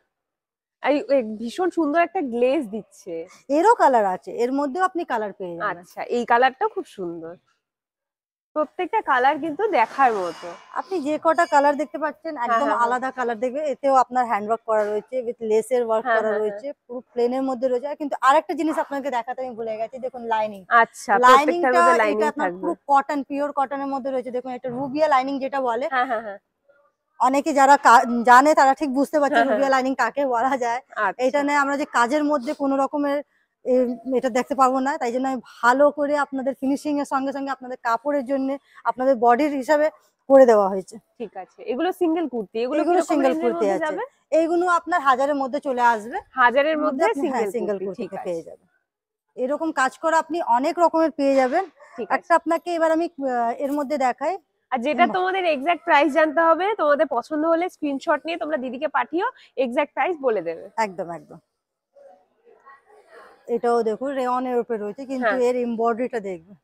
হ্যাঁ। ভীষণ সুন্দর একটা গ্লেজ দিচ্ছে। এরও কালার আছে, এর মধ্যেও আপনি কালার পেয়ে যাবেন। আচ্ছা, এই কালারটাও খুব সুন্দর। প্রত্যেকটা কালার কিন্তু দেখার মতো। আপনি যে কটা কালার দেখতে পাচ্ছেন হ্যাঁ একদম হ্যাঁ হ্যাঁ। আলাদা কালার দেখবে, এতেও আপনার হ্যান্ড ওয়ার্ক করা রয়েছে, উইথ লেসের ওয়ার্ক হ্যাঁ করা হ্যাঁ হ্যাঁ। রয়েছে, পুরো প্লেনের মধ্যে রয়েছে। আর কিন্তু আরেকটা জিনিস আপনাকে দেখাতে আমি ভুলে গেছি, দেখুন লাইনিং। আচ্ছা, প্রত্যেকটার লাইনিংটা মধ্যে এটা লাইনিং আপনার থাকবে। পুরো কটন, পিওর কটনের মধ্যে রয়েছে, দেখুন এটা রুবিয়া লাইনিং যেটা বলে। হ্যাঁ হ্যাঁ হ্যাঁ। অনেকে যারা জানে তারা ঠিক বুঝতে পারছে হ্যাঁ হ্যাঁ। রুবিয়া লাইনিং কাকে বলা যায়। এটা আচ্ছা। নিয়ে আমরা যে কাজের মধ্যে কোনো রকমের এটা দেখতে পারবো না, তাই জন্য আমি ভালো করে আপনাদের ফিনিশিং এর সঙ্গে সঙ্গে আপনাদের কাপড়ের জন্য, আপনাদের বডির হিসাবে করে দেওয়া হয়েছে। ঠিক আছে, এগুলো সিঙ্গেল কুর্তি, এগুলো এগুলো কিরকম সিঙ্গেল রেঞ্জের কুর্তি মধ্যে আছে, যাবে? এইগুলো আপনার 1000-এর মধ্যে চলে আসবে। হাজারের এর মধ্যে মধ্যে আপনি হ্যাঁ সিঙ্গেল সিঙ্গেল কুর্তি, ঠিক কুর্তিতে আছে। পেয়ে যাবেন। এরকম কাজ করা আপনি অনেক রকমের পেয়ে যাবেন। ঠিক একটা আছে। আপনাকে এবার আমি এর মধ্যে দেখাই। আর যেটা তোমাদের এক্সাক্ট প্রাইস জানতে হবে, তোমাদের পছন্দ হলে স্ক্রিনশট নিয়ে তোমরা দিদিকে পাঠিও, এক্সাক্ট প্রাইস বলে দেবে। একদম একদম। এটাও দেখুন রেয়নের উপরে রয়েছে, কিন্তু হ্যাঁ এর এমব্রয়ডারিটা দেখবেন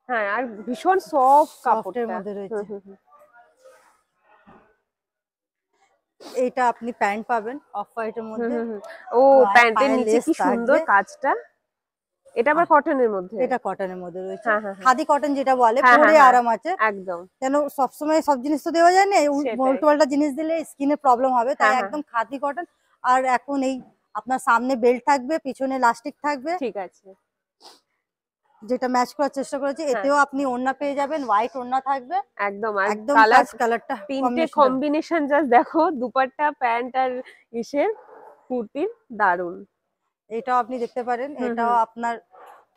হ্যাঁ, আর ভীষণ সফট সফট এর কাপড়টা। মধ্যে হুম রয়েছে। হুম হুম। এইটা আপনি প্যান্ট পাবেন অফ হোয়াইট এর হুম মধ্যে, হুম হুম। ও, প্যান্টের পায়ে নিচে লেস কি সুন্দর থাকবে। কাজটা। এটা আবার কটনের মধ্যে? এটা কটনের মধ্যে রয়েছে, হ্যাঁ হ্যাঁ হ্যাঁ। খাদি কটন যেটা বলে, হ্যাঁ পরে হ্যাঁ হ্যাঁ, আরাম আছে। একদম। কেন সবসময় সব জিনিস তো দেওয়া যায় না, সেটাই। উল্টো পাল্টা জিনিস দিলে স্কিনে প্রবলেম হবে, তাই হ্যাঁ হ্যাঁ একদম খাদি কটন। আর এখন এই আপনার সামনে বেল্ট থাকবে, পিছনে লাস্টিক থাকবে, ঠিক আছে। যেটা ম্যাচ করার চেষ্টা করেছি। হ্যাঁ, এতেও আপনি ওড়না পেয়ে যাবেন, হোয়াইট ওড়না থাকবে, একদম। আর একদম কালার, কালারটা তিনটে কম্বিনেশনটা। কম্বিনেশন জাস্ট দেখো, দুপাট্টা প্যান্ট আর ইসের কুর্তির, দারুন। এটাও আপনি দেখতে পারেন, হুম এটাও হুম। আপনার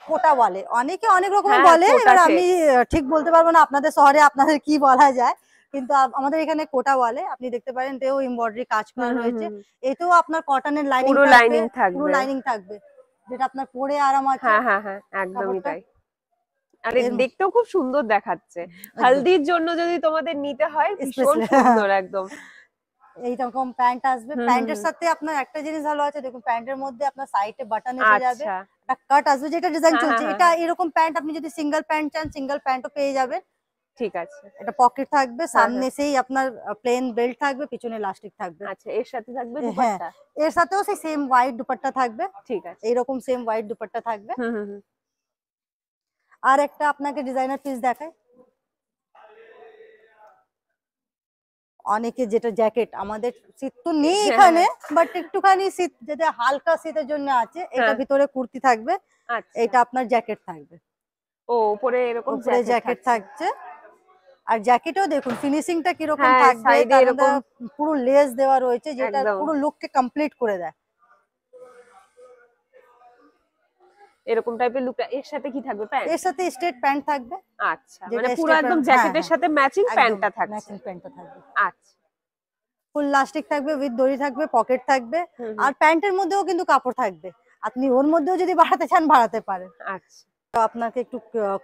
কোটা বলে, অনেকে অনেক রকমের হ্যাঁ, বলে, কোটা এবার আমি চেক্স। ঠিক বলতে পারবো না আপনাদের শহরে আপনাদের কি বলা যায়, কিন্তু আমাদের এখানে কোটা বলে। আপনি দেখতে পারেন এতেও এমব্রয়ডারি কাজ করা হুম হুম রয়েছে, হুম। এতেও আপনার কটনের লাইনিং পুরো থাকবে, লাইনিং পুরো থাকবে। লাইনিং থাকবে, যেটা আপনার পরে আরাম আছে হ্যাঁ হ্যাঁ হ্যাঁ, একদমই কাপড়টা। তাই। আরে এর দেখতেও খুব সুন্দর দেখাচ্ছে। একদম হালদির জন্য যদি তোমাদের নিতে হয়, ভীষণ স্পেশাল সুন্দর একদম। এইরকম প্যান্ট আসবে, হুম হুম প্যান্টের হুম। সাথে আপনার একটা জিনিস ভালো আছে, দেখুন প্যান্টের মধ্যে আপনার সাইডে বাটন এসে যাবে, আচ্ছা। একটা কাট আসবে, যেটা ডিজাইন হ্যাঁ হ্যাঁ চলছে। হ্যাঁ এটা হ্যাঁ, এরকম প্যান্ট আপনি যদি সিঙ্গেল প্যান্ট চান, সিঙ্গেল প্যান্টও পেয়ে যাবেন। ঠিক আছে। এটা পকেট থাকবে, হ্যাঁ সামনে হ্যাঁ। সেই আপনার প্লেন বেল্ট থাকবে, পিছনে ইলাস্টিক থাকবে। আচ্ছা, এর সাথে থাকবে হ্যাঁ, দুপাট্টা? এর সাথেও সেই সেম হোয়াইট দুপাট্টা থাকবে, ঠিক আছে। এইরকম সেম হোয়াইট দুপাট্টা থাকবে। হুম হুম হুম। আর একটা আপনাকে ডিজাইনার পিস দেখাই, অনেকে যেটা জ্যাকেট, আমাদের শীত তো নেই হ্যাঁ এখানে, হ্যাঁ বাট একটুখানি শীত যেটা হালকা শীতের জন্য আছে, এটা হ্যাঁ। ভিতরে কুর্তি থাকবে, আচ্ছা। এটা আপনার জ্যাকেট থাকবে, ও, উপরে এরকম উপরে জ্যাকেট জ্যাকেট থাকছে। থাকছে। আর জ্যাকেটেও দেখুন ফিনিশিংটা কিরকম হ্যাঁ, থাকবে, সাইডে কারণ এরকম। পুরো লেস দেওয়া রয়েছে, যেটা একদম। পুরো লুককে কমপ্লিট করে দেয়। এরকম টাইপের লুকটা। এর সাথে কি থাকবে, প্যান্ট? এর সাথে স্ট্রেট প্যান্ট থাকবে, আচ্ছা, মানে যেটা পুরো স্ট্রেট একদম প্যান্ট, হ্যাঁ জ্যাকেটের হ্যাঁ সাথে ম্যাচিং একদম প্যান্টটা থাকছে। ম্যাচিং প্যান্টটা থাকবে, আচ্ছা। ফুল লাস্টিক থাকবে, উইথ দড়ি থাকবে, পকেট থাকবে। হুম আর হুম। প্যান্টের মধ্যেও কিন্তু কাপড় থাকবে, আপনি ওর মধ্যেও যদি বাড়াতে চান বাড়াতে পারেন। আচ্ছা। তো আপনাকে একটু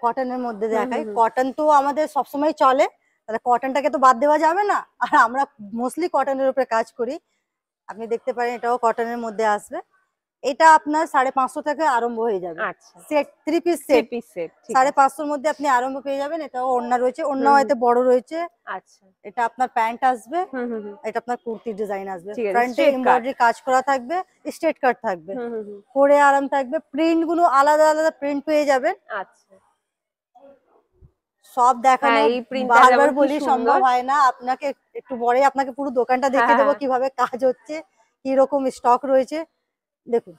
কটনের মধ্যে হুম দেখাই, হুম হুম। কটন তো আমাদের সবসময় চলে, তাহলে কটনটাকে তো বাদ দেওয়া যাবে না, আর আমরা মোস্টলি কটনের উপরে কাজ করি। আপনি দেখতে পারেন এটাও কটনের মধ্যে আসবে, এটা আপনার 550 থেকে আরম্ভ হয়ে যাবে। আচ্ছা, set 3 piece 3 set piece set, ঠিক আছে। 550 এর মধ্যে আপনি আরম্ভ পেয়ে যাবেন। এটাও ওড়না রয়েছে, ওড়না হুম, হয়তো বড় রয়েছে। আচ্ছা, এটা আপনার প্যান্ট আসবে, হুম হুম হুম, এটা আপনার কুর্তি ডিজাইন আসবে, ঠিক আছে, ফ্রন্টে স্ট্রেট কাট। এমব্রয়ডারি কাজ করা থাকবে, স্ট্রেট কাট থাকবে, হুম হুম হুম, পরে আরাম থাকবে। প্রিন্ট গুলো আলাদা আলাদা প্রিন্ট পেয়ে যাবেন। আচ্ছা, সব দেখানো হ্যাঁ এই প্রিন্টটা বারবার যেমন কি বলি সম্ভব সুন্দর। হয় না। আপনাকে একটু পরে আপনাকে পুরো দোকানটা হ্যাঁ দেখিয়ে হ্যাঁ দেবো হ্যাঁ। কিভাবে কাজ হচ্ছে, কি রকম স্টক রয়েছে। দেখুন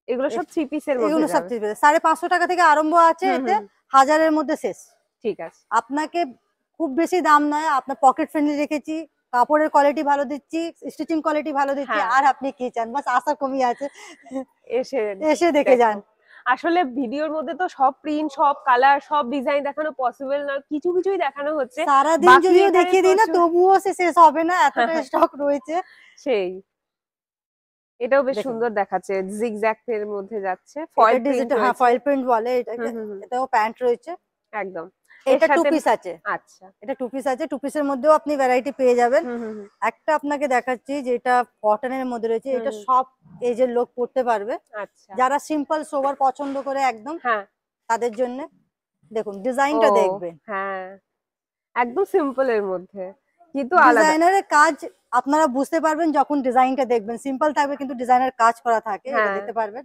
এগুলো সব 3 পিসের মধ্যে এগুলো সব যাবে। 550 টাকা থেকে আরম্ভ আছে, হুম এতে হুম, 1000-এর মধ্যে শেষ। ঠিক আছে। আপনাকে খুব বেশি দাম নয়, আপনার পকেট ফ্রেন্ডলি রেখেছি, কাপড়ের কোয়ালিটি ভালো দিচ্ছি, স্টিচিং কোয়ালিটি ভালো দিচ্ছি। হ্যাঁ, আর আপনি কি চান, বাস আশা কমই আছে। এসে এসে দেখে দেখো। যান। আসলে ভিডিওর মধ্যে তো সব প্রিন্ট, সব কালার, সব ডিজাইন দেখানো পসিবল না, কিছু কিছুই দেখানো হচ্ছে। সারাদিন বাকি যদিও এখানে দেখিয়ে দিই না প্রচুর। তবুও সে শেষ হবে না, এতটা স্টক রয়েছে। সেই, এটাও বেশ দেখুন সুন্দর দেখাচ্ছে, জিগজ্যাগ এর মধ্যে যাচ্ছে, এটা ফয়েল প্রিন্ট ডিজিটাল, হ্যাঁ রয়েছে। ফয়েল প্রিন্ট বলে হুম এটাকে। হুম হুম, এটাও প্যান্ট রয়েছে। একদম। এর এটা টু সাথে, পিস আছে, আচ্ছা, এটা টু পিস আছে। টু পিসের মধ্যেও আপনি ভ্যারাইটি পেয়ে যাবেন। হুম হুম হুম একটা আপনাকে দেখাচ্ছি যেটা কটনের মধ্যে রয়েছে, হুম এটা হুম, সব এজের লোক পড়তে পারবে। আচ্ছা, যারা সিম্পল সোবার পছন্দ করে একদম, হ্যাঁ, তাদের জন্য। দেখুন ও, ডিজাইনটা দেখবেন, হ্যাঁ, একদম সিম্পল এর মধ্যে কিন্তু আলাদা। ডিজাইনারের কাজ আপনারা বুঝতে পারবেন যখন ডিজাইনটা দেখবেন। সিম্পল থাকবে কিন্তু ডিজাইনের কাজ করা থাকে, এটা হ্যাঁ, দেখতে পারবেন।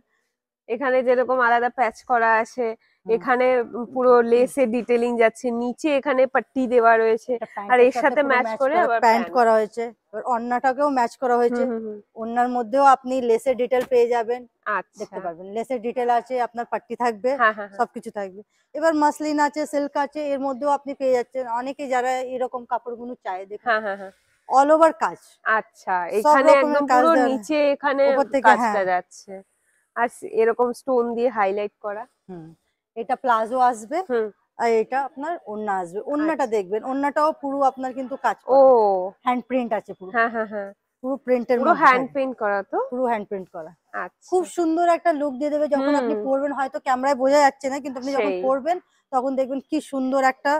এখানে যেরকম আলাদা প্যাচ করা আছে, হুম। এখানে পুরো লেসে ডিটেলিং যাচ্ছে, নিচে এখানে পাট্টি দেওয়া রয়েছে, এটা আর প্যান্টের এর সাথে সাথে পুরো ম্যাচ ম্যাচ করে করা, আবার প্যান্ট প্যান্ট। করা হয়েছে। এবার ওড়নাটাকেও ম্যাচ করা হয়েছে। হুম হুম হুম, ওড়নার মধ্যেও আপনি লেসের ডিটেল পেয়ে যাবেন, আচ্ছা, দেখতে পারবেন। লেসের ডিটেল আছে, আপনার পাট্টি থাকবে, হ্যাঁ হ্যাঁ হ্যাঁ, সবকিছু থাকবে। এবার মাসলিন আছে, সিল্ক আছে, এর মধ্যেও আপনি পেয়ে যাচ্ছেন। অনেকে যারা এরকম কাপড়গুলো চায়, দেখুন হ্যাঁ হ্যাঁ হ্যাঁ, অল ওভার কাজ, আচ্ছা, সব এখানে রকমের একদম কাজ পুরো দেওয়া, নিচে এখানে উপর থেকে, কাজটা হ্যাঁ। যাচ্ছে, আর এরকম স্টোন দিয়ে হাইলাইট করা। হুম, এটা প্লাজো আসবে, হুম, আর এটা আপনার ওড়না আসবে। ওড়নাটা আচ্ছা, দেখবেন, ওড়নাটাও পুরো আপনার কিন্তু কাজ করা, ও, হ্যান্ড প্রিন্ট আছে পুরো, হ্যাঁ হ্যাঁ হ্যাঁ, পুরো প্রিন্টের পুরো মধ্যে হ্যান্ড থাকবে, পেইন্ট করা তো। পুরো হ্যান্ড প্রিন্ট করা। খুব আচ্ছা, সুন্দর একটা লুক দিয়ে দেবে যখন হুম, আপনি পরবেন। হয়তো ক্যামেরায় বোঝা যাচ্ছে না, কিন্তু আপনি যখন সেই পরবেন তখন দেখবেন কি সুন্দর একটা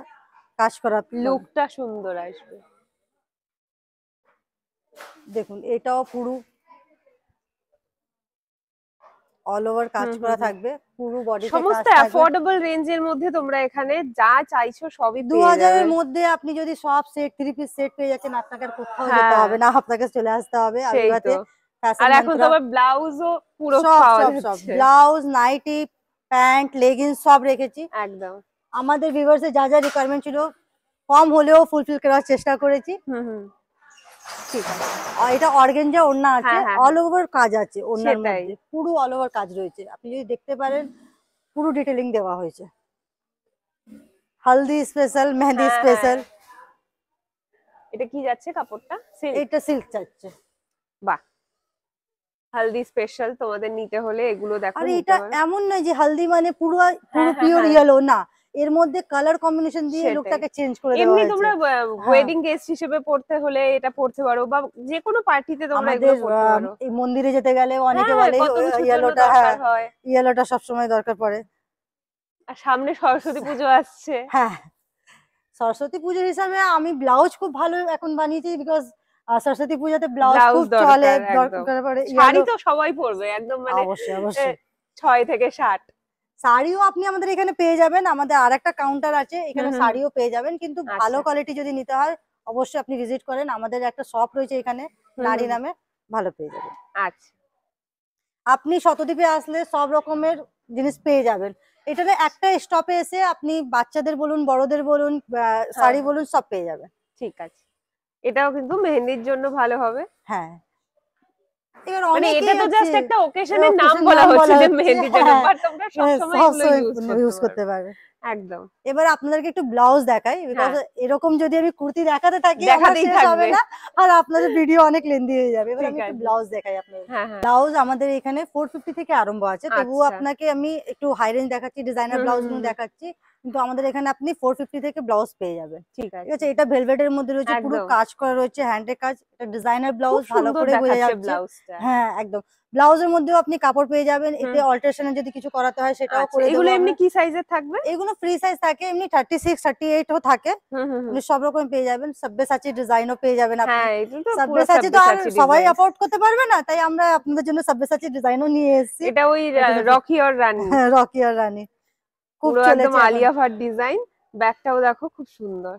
কাজ করা পাবেন। লুকটা সুন্দর আসবে। দেখুন এটাও পুরো অল ওভার কাজ হুম হুম করা হুম, থাকবে, পুরো বডিতে কাজ সমস্ত থাকবে। অ্যাফোর্ডেবল রেঞ্জের মধ্যে তোমরা এখানে যা চাইছো সবই পেয়ে 2000 যাবে। এর মধ্যে আপনি যদি সব সেট 3 পিস সেট পেয়ে যাচ্ছেন, আপনাকে আর কোথাও যেতে হ্যাঁ, হবে না, আপনাকে চলে আসতে হবে সেই আবিবাতে তো। ফ্যাশন আর এখন তো মন্ত্রা। আবার ব্লাউজও পুরো সব পাওয়া সব সব যাচ্ছে। ব্লাউজ, নাইটি, প্যান্ট, লেগিংস সব রেখেছি। একদম, আমাদের ভিউয়ার্স এর যা যা রিকোয়ারমেন্ট ছিল কম হলেও ফুলফিল করার চেষ্টা করেছি। হুম হুম, ঠিক আছে, এটা অর্গানজা ওড়না আছে, হ্যাঁ হ্যাঁ অল হ্যাঁ, ওভার কাজ আছে ওড়নার সেটাই, মধ্যে, পুরো অল ওভার কাজ রয়েছে। আপনি যদি দেখতে পারেন পুরো ডিটেলিং দেওয়া হয়েছে, হলদি স্পেশাল, মেহেন্দি হ্যাঁ হ্যাঁ। স্পেশাল। এটা কি যাচ্ছে কাপড়টা, সিল্ক? এটা সিল্ক চাচ্ছে। বাহ, হালদি স্পেশাল তোমাদের নিতে হলে এগুলো দেখো আর নিতে এটা পারো। এমন নয় যে হলদি মানে পুরো পুরো হ্যাঁ হ্যাঁ পিওর হ্যাঁ, ইয়েলো না, এর মধ্যে কালার কম্বিনেশন দিয়ে সেটাই। লুকটাকে চেঞ্জ করে দেওয়া এমনি হয়েছে। তোমরা হ্যাঁ, ওয়েডিং গেস্ট হিসেবে পড়তে হলে এটা পড়তে পারো, বা যে কোনো পার্টিতে তোমরা আমাদের এগুলো পড়তে পারো। এই মন্দিরে যেতে গেলে অনেকে হ্যাঁ, বলে কত কিছুর জন্য ইয়েলোটা, দরকার হ্যাঁ হয়। ইয়েলোটা সবসময় দরকার পড়ে। আর সামনে সরস্বতী পুজো আসছে। হ্যাঁ, সরস্বতী পুজো হিসাবে আমি ব্লাউজ খুব ভালো এখন বানিয়েছি, বিকজ সরস্বতী পুজোতে ব্লাউজ ব্লাউজ খুব চলে, দরকার একদম। দরকার পড়ে শাড়ি ইয়েলো। তো সবাই পরবে একদম, মানে অবশ্যই এ, অবশ্যই, 6 থেকে 60। শাড়িও আপনি আমাদের এখানে পেয়ে যাবেন। আমাদের আর একটা কাউন্টার আছে, হুম এখানে হুম হুম, শাড়িও পেয়ে যাবেন, কিন্তু ভালো আচ্ছা, কোয়ালিটি যদি নিতে হয় অবশ্যই আপনি ভিজিট করেন। আমাদের একটা শপ রয়েছে এখানে, হুম নারী হুম, নামে, ভালো পেয়ে যাবেন। আচ্ছা, আপনি শতদ্বীপে আসলে সব রকমের জিনিস পেয়ে যাবেন। এখানে একটা স্টপে এসে আপনি বাচ্চাদের বলুন, বড়দের বলুন, হ্যাঁ শাড়ি হ্যাঁ, বলুন, সব পেয়ে যাবেন। ঠিক আছে। এটাও কিন্তু মেহেন্দির জন্য ভালো হবে। হ্যাঁ, এবার মানে এটা অনেকেই তো আছে জাস্ট একটা ওকেশনের নাম occasion বলা নাম হচ্ছে বলা যে হচ্ছে, মেহেন্দির জন্য, হ্যাঁ বাট তোমরা সবসময় এগুলো সবসময় ইউজ ইউজ করতে করতে পারো। পারবে। একদম, এবার আপনাদেরকে একটু ব্লাউজ দেখাই, বিকজ হ্যাঁ, এরকম যদি আমি কুর্তি দেখাতে থাকি আমার দেখাতেই শেষ হবে থাকবে। না, আর আপনাদের ভিডিও অনেক লেন্দি হয়ে যাবে। এবার ঠিক আমি একটু আছে, ব্লাউজ দেখাই আপনাদের। হ্যাঁ হ্যাঁ, ব্লাউজ আমাদের এখানে 450 থেকে আরম্ভ আছে, তবুও আচ্ছা, আপনাকে আমি একটু হাই রেঞ্জ দেখাচ্ছি, ডিজাইনার হুম হুম ব্লাউজ হুম গুলো হুম, দেখাচ্ছি। কিন্তু আমাদের এখানে আপনি 450 থেকে ব্লাউজ পেয়ে যাবেন। ঠিক ঠিক আছে, আছে, এটা ভেলভেটের মধ্যে রয়েছে, পুরো একদম। কাজ করা রয়েছে, হ্যান্ডের কাজ, এটা ডিজাইনার খুব ব্লাউজ ভালো সুন্দর করে বোঝা দেখাচ্ছে যাচ্ছে। ব্লাউজটা। হ্যাঁ একদম, ব্লাউজের মধ্যেও আপনি কাপড় পেয়ে যাবেন, এতে অল্টারেশনে যদি কিছু করাতে হয় সেটাও করে দেব। এগুলো এমনি কি সাইজের থাকবে? এগুলো ফ্রি সাইজ থাকে, এমনি 36 38 ও থাকে, আপনি সব রকম পেয়ে যাবেন। সব্যসাচী ডিজাইনও পেয়ে যাবেন আপনি। হ্যাঁ এটা তো পুরো সব্যসাচী তো আর সব্যসাচী সবাই ডিজাইন। অ্যাফোর্ড করতে পারবে না, তাই আমরা আপনাদের জন্য সব্যসাচী ডিজাইনও নিয়ে এসেছি। এটা ওই রকি আর রানী, রকি আর রানী খুব পুরো একদম চলেছে এখন। আলিয়া ভাট ডিজাইন। ব্যাকটাও দেখো খুব সুন্দর।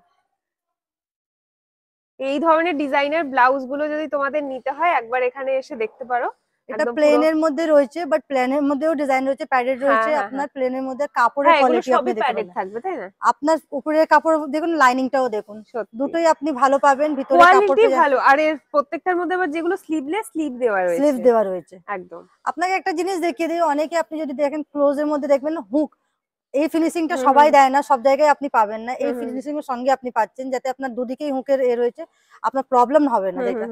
এই ধরনের ডিজাইনের ব্লাউজ গুলো যদি তোমাদের নিতে হয় একবার এখানে এসে দেখতে পারো। এটা একদম পুরো প্লেনের মধ্যে রয়েছে, বাট প্লেনের মধ্যেও ডিজাইন রয়েছে, প্যাডেড হ্যাঁ রয়েছে। হ্যাঁ আপনার হ্যাঁ প্লেনের মধ্যে কাপড়ের হ্যাঁ, এগুলো কোয়ালিটি আপনি সবই দেখতে প্যাডেড পাবেন। থাকবে তাই না? আপনার উপরের কাপড় দেখুন, লাইনিংটাও দেখুন, সত্যি দুটোই আপনি ভালো পাবেন। ভিতরে কাপড় কোয়ালিটি পেয়ে ভালো। আর এর প্রত্যেকটার মধ্যে আবার যেগুলো স্লিভলেস, স্লিভ দেওয়া স্লিভ রয়েছে দেওয়া রয়েছে। একদম। আপনাকে একটা জিনিস দেখিয়ে দিই, অনেকে আপনি যদি দেখেন ক্লোজের মধ্যে দেখবেন হুক, এই ফিনিশিংটা সবাই দেয় না, সব জায়গায় আপনি পাবেন না। এই ফিনিশিং এর সঙ্গে আপনি পাচ্ছেন, যাতে আপনার দুদিকেই হুকের রয়েছে, আপনার প্রবলেম হবে না দেখে।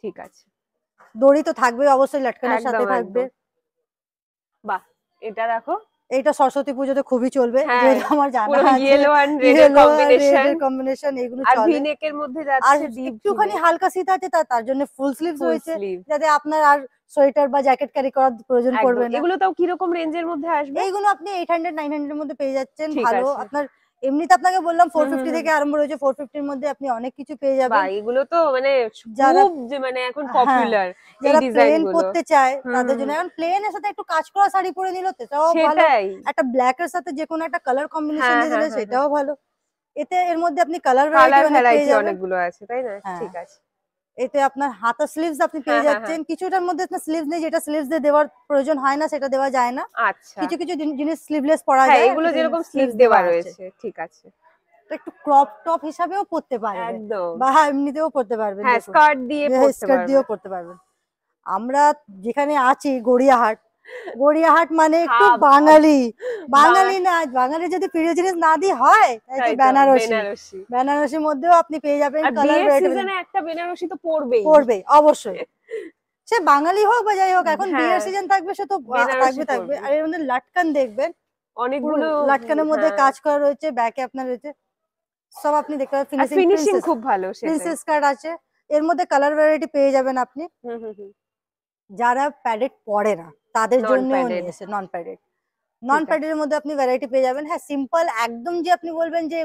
ঠিক আছে। দড়ি তো থাকবে অবশ্যই, লটকানোর সাথে একদম থাকবে। একদম। বাহ, এটা দেখো। এইটা সরস্বতী পুজোতে খুবই চলবে, হ্যাঁ, যেটা আমার জানা পুরো আছে। ইয়েলো এন্ড রেড এর ইয়েলো আর কম্বিনেশন, রেড এর কম্বিনেশন এগুলো আর ভি চলে। নেকের মধ্যে আর যাচ্ছে ডিপ একটুখানি হালকা শীত আছে, তার জন্য ফুল স্লিভস ফুল রয়েছে, স্লিভ। যাতে আপনার আর সোয়েটার বা জ্যাকেট ক্যারি করার প্রয়োজন পড়বে একদম। না। এগুলো তাও কিরকম রেঞ্জের মধ্যে আসবে? এইগুলো আপনি 800 900 এর মধ্যে পেয়ে যাচ্ছেন। ঠিক ভালো আছে। আপনার এমনিতে আপনাকে বললাম 450 থেকে আরম্ভ রয়েছে, 450 এর মধ্যে আপনি অনেক কিছু পেয়ে বাহ, যাবেন। এগুলো তো মানে যারা খুব যে মানে এখন হ্যাঁ, পপুলার এই যারা ডিজাইন প্লেন গুলো। পরতে চায় তাদের জন্য। এখন প্লেনের সাথে একটু কাজ করা শাড়ি পরে নিল সেটাও ভালো, সেটাই। একটা ব্ল্যাক এর সাথে যে কোনো একটা কালার কম্বিনেশন হ্যাঁ দিয়ে হ্যাঁ দিলে হ্যাঁ, সেটাও ভালো। এতে এর মধ্যে আপনি কালার কালার ভ্যারাইটি অনেক পেয়ে ভ্যারাইটি যাবেন। অনেকগুলো আছে তাই না? হ্যাঁ, ঠিক আছে। এতে আপনার হাতা স্লিভস আপনি হ্যাঁ পেয়ে হ্যাঁ হ্যাঁ, যাচ্ছেন। কিছুটার মধ্যে আপনার স্লিভস নেই, যেটা স্লিভস দিয়ে দেওয়ার প্রয়োজন হয় না সেটা দেওয়া যায় না। আচ্ছা। কিছু কিছু জিনিস স্লিভলেস পরা হ্যাঁ, যায়, এগুলো কিছু যেরকম স্লিভ স্লিভস দেওয়া দেওয়া আছে। রয়েছে। ঠিক আছে। তো একটু ক্রপ টপ হিসাবেও পরতে পারবে, একদম। বা এমনিতেও পরতে পারবেন। হ্যাঁ, দেখুন স্কার্ট দিয়ে পরতে স্কার্ট পারবে। দিয়েও পরতে পারবেন। আমরা যেখানে আছি গড়িয়াহাট, গড়িয়াহাট মানে একটু হাব বাঙালি। বাঙালি বাঙালি। না, বাঙালি যদি প্রিয় জিনিস না দিয়ে হয় তাই তো তাই তো বেনারসি। বেনারসি। বেনারসির মধ্যেও আপনি পেয়ে যাবেন আর কালার বিয়ের ভ্যারাইটি, সিজনে একটা বেনারসি তো পরবেই। পরবে অবশ্যই। সে বাঙালি হোক বা যাই হোক, এখন বিয়ের হ্যাঁ, সিজন থাকবে, সে তো বেনারসি থাকবে। পরবে। আর এর মধ্যে লাটকান দেখবেন, পুরো অনেকগুলো। লাটকানের মধ্যে হ্যাঁ, কাজ করা রয়েছে, ব্যাকে আপনার রয়েছে সব আপনি দেখতে পাবেন। আর ফিনিশিং ফিনিশিং খুব ভালো সেটাই। প্রিন্সেস কাট আছে। এর মধ্যে কালার ভ্যারাইটি পেয়ে যাবেন আপনি। হুম। যারা প্যাডেড পরে না তাদের নন জন্যও প্যাডেড। নিয়ে এসে নন প্যাডেড। নন ঠিক আছে। প্যাডেড এর মধ্যে আপনি ভ্যারাইটি পেয়ে যাবেন। হ্যাঁ, সিম্পল একদম যে আপনি বলবেন যে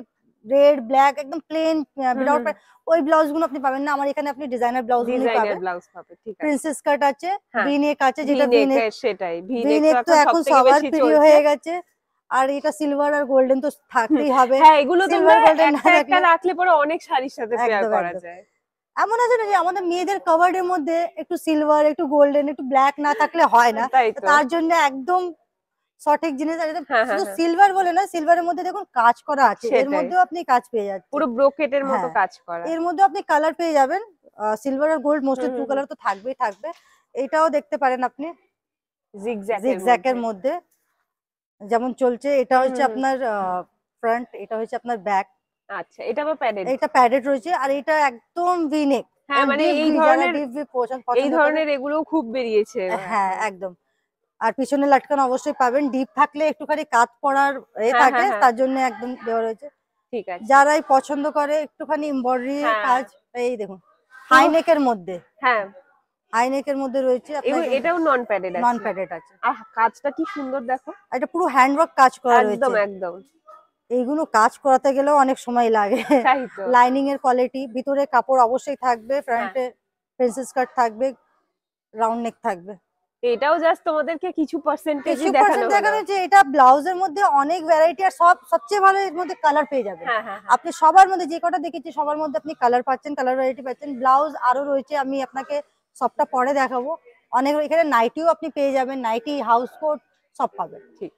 রেড ব্ল্যাক একদম প্লেন উইদাউট, ওই ব্লাউজ গুলো আপনি পাবেন না। আমার এখানে আপনি ডিজাইনার ব্লাউজ গুলোই ডিজাইনার পাবেন। ব্লাউজ পাবে। ঠিক আছে। প্রিন্সেস কাট আছে, হ্যাঁ, ভি নেক আছে, যেটা ভি নেক সেটাই। ভি ভি নেক নেক তো তো এখন এখন সবথেকে সবার বেশি প্রিয় চলছে। হয়ে গেছে। আর এটা সিলভার আর গোল্ডেন তো থাকতেই হবে। হ্যাঁ, এগুলো তোমরা সিলভার গোল্ডেন না একটা একটা থাকলে রাখলে পরে অনেক শাড়ির সাথে পেয়ার একদম করা একদম। যায়। এমন আছে না যে আমাদের মেয়েদের কাভার্ড এর মধ্যে একটু সিলভার, একটু গোল্ডেন, একটু ব্ল্যাক না থাকলে হয় না। তাই তো। তার জন্য একদম সঠিক জিনিস। আর এটা হ্যাঁ শুধু হ্যাঁ, সিলভার বলে না, সিলভারের মধ্যে দেখুন কাজ করা আছে, এর সেটাই। মধ্যেও আপনি কাজ পেয়ে যাচ্ছেন। পুরো ব্রোকেটের মতো হ্যাঁ, কাজ করা। এর মধ্যে আপনি কালার পেয়ে যাবেন। সিলভার আর গোল্ড মোস্টলি টু কালার তো থাকবেই থাকবে। এটাও দেখতে পারেন আপনি জিগজ্যাকের মধ্যে যেমন চলছে। এটা হচ্ছে আপনার ফ্রন্ট, এটা হচ্ছে আপনার ব্যাক। আচ্ছা, এটা আবার প্যাডেড। এটা প্যাডেড রয়েছে, আর এটা একদম ভি নেক। হ্যাঁ, মানে ডিপ এই ভি, যারা ধরনের ডিপ ভি এই পছন্দ করে। ধরনের এগুলো খুব বেরিয়েছে হ্যাঁ, এখন। একদম। আর পিছনে লাটকান অবশ্যই পাবেন। ডিপ থাকলে একটুখানি কাত পড়ার হ্যাঁ থাকে, হ্যাঁ হ্যাঁ, তার জন্য একদম দেওয়া রয়েছে। ঠিক আছে। যারাই পছন্দ করে একটুখানি এমব্রয়ডারি হ্যাঁ, কাজ, এই দেখুন হাইনেকের মধ্যে, হ্যাঁ, হাইনেকের মধ্যে রয়েছে আপনার। এটাও নন প্যাডেড আছে। নন প্যাডেড আছে। আহ, কাজটা কি সুন্দর দেখো। এটা পুরো হ্যান্ডওয়ার্ক কাজ করা একদম রয়েছে। একদম। এইগুলো কাজ করাতে গেলেও অনেক সময় লাগে। তাই তো। লাইনিং এর কোয়ালিটি, ভিতরে কাপড় অবশ্যই থাকবে, হ্যাঁ, ফ্রন্টে প্রিন্সেস কাট থাকবে, রাউন্ড নেক থাকবে। এটাও জাস্ট তোমাদেরকে কিছু পার্সেন্টেজই দেখানো পার্সেন্ট হলো। দেখানো যে এটা ব্লাউজের মধ্যে অনেক ভ্যারাইটি, আর সবচেয়ে ভালো এর মধ্যে কালার পেয়ে যাবেন। হ্যাঁ হ্যাঁ, আপনি সবার মধ্যে যে কটা দেখেছি সবার মধ্যে আপনি কালার পাচ্ছেন, কালার ভ্যারাইটি পাচ্ছেন। ব্লাউজ আরো রয়েছে, আমি আপনাকে সবটা পরে দেখাবো। অনেক এখানে নাইটিও আপনি পেয়ে যাবেন, নাইটি, হাউস কোট সব পাবেন। ঠিক।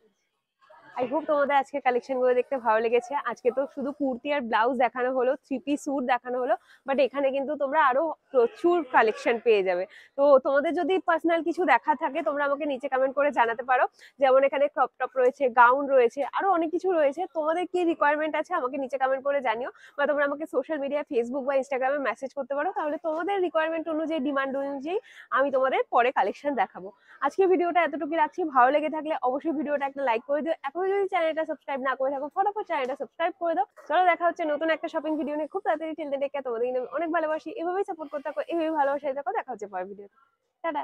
আই হোপ তোমাদের আজকে কালেকশন গুলো দেখতে ভালো লেগেছে। আজকে তো শুধু কুর্তি আর ব্লাউজ দেখানো হলো, 3 পিস স্যুট দেখানো হলো, বাট এখানে কিন্তু তোমরা আরো প্রচুর কালেকশন পেয়ে যাবে। তো তোমাদের যদি পার্সোনাল কিছু দেখা থাকে তোমরা আমাকে নিচে কমেন্ট করে জানাতে পারো। যেমন এখানে ক্রপ টপ রয়েছে, গাউন রয়েছে, আরো অনেক কিছু রয়েছে। তোমাদের কি রিকোয়ারমেন্ট আছে আমাকে নিচে কমেন্ট করে জানিও, বা তোমরা আমাকে সোশ্যাল মিডিয়া ফেসবুক বা ইনস্টাগ্রামে মেসেজ করতে পারো। তাহলে তোমাদের রিকোয়ারমেন্ট অনুযায়ী, ডিমান্ড অনুযায়ী আমি তোমাদের পরে কালেকশন দেখাবো। আজকে ভিডিওটা এতটুকু রাখছি। ভালো লেগে থাকলে অবশ্যই ভিডিওটা একটা লাইক করে দিও। এখনো যদি চ্যানেলটা সাবস্ক্রাইব না করে থাকো ফটাফট চ্যানেলটা সাবস্ক্রাইব করে দাও। চলো দেখা হচ্ছে নতুন একটা শপিং ভিডিও নিয়ে খুব তাড়াতাড়ি। টিল দেন টেক কেয়ার, তোমাদের অনেক ভালোবাসি। এভাবেই সাপোর্ট করতে থাকো, এভাবেই ভালোবাসায় থাকো। দেখা হচ্ছে পরের ভিডিওতে। টাটা।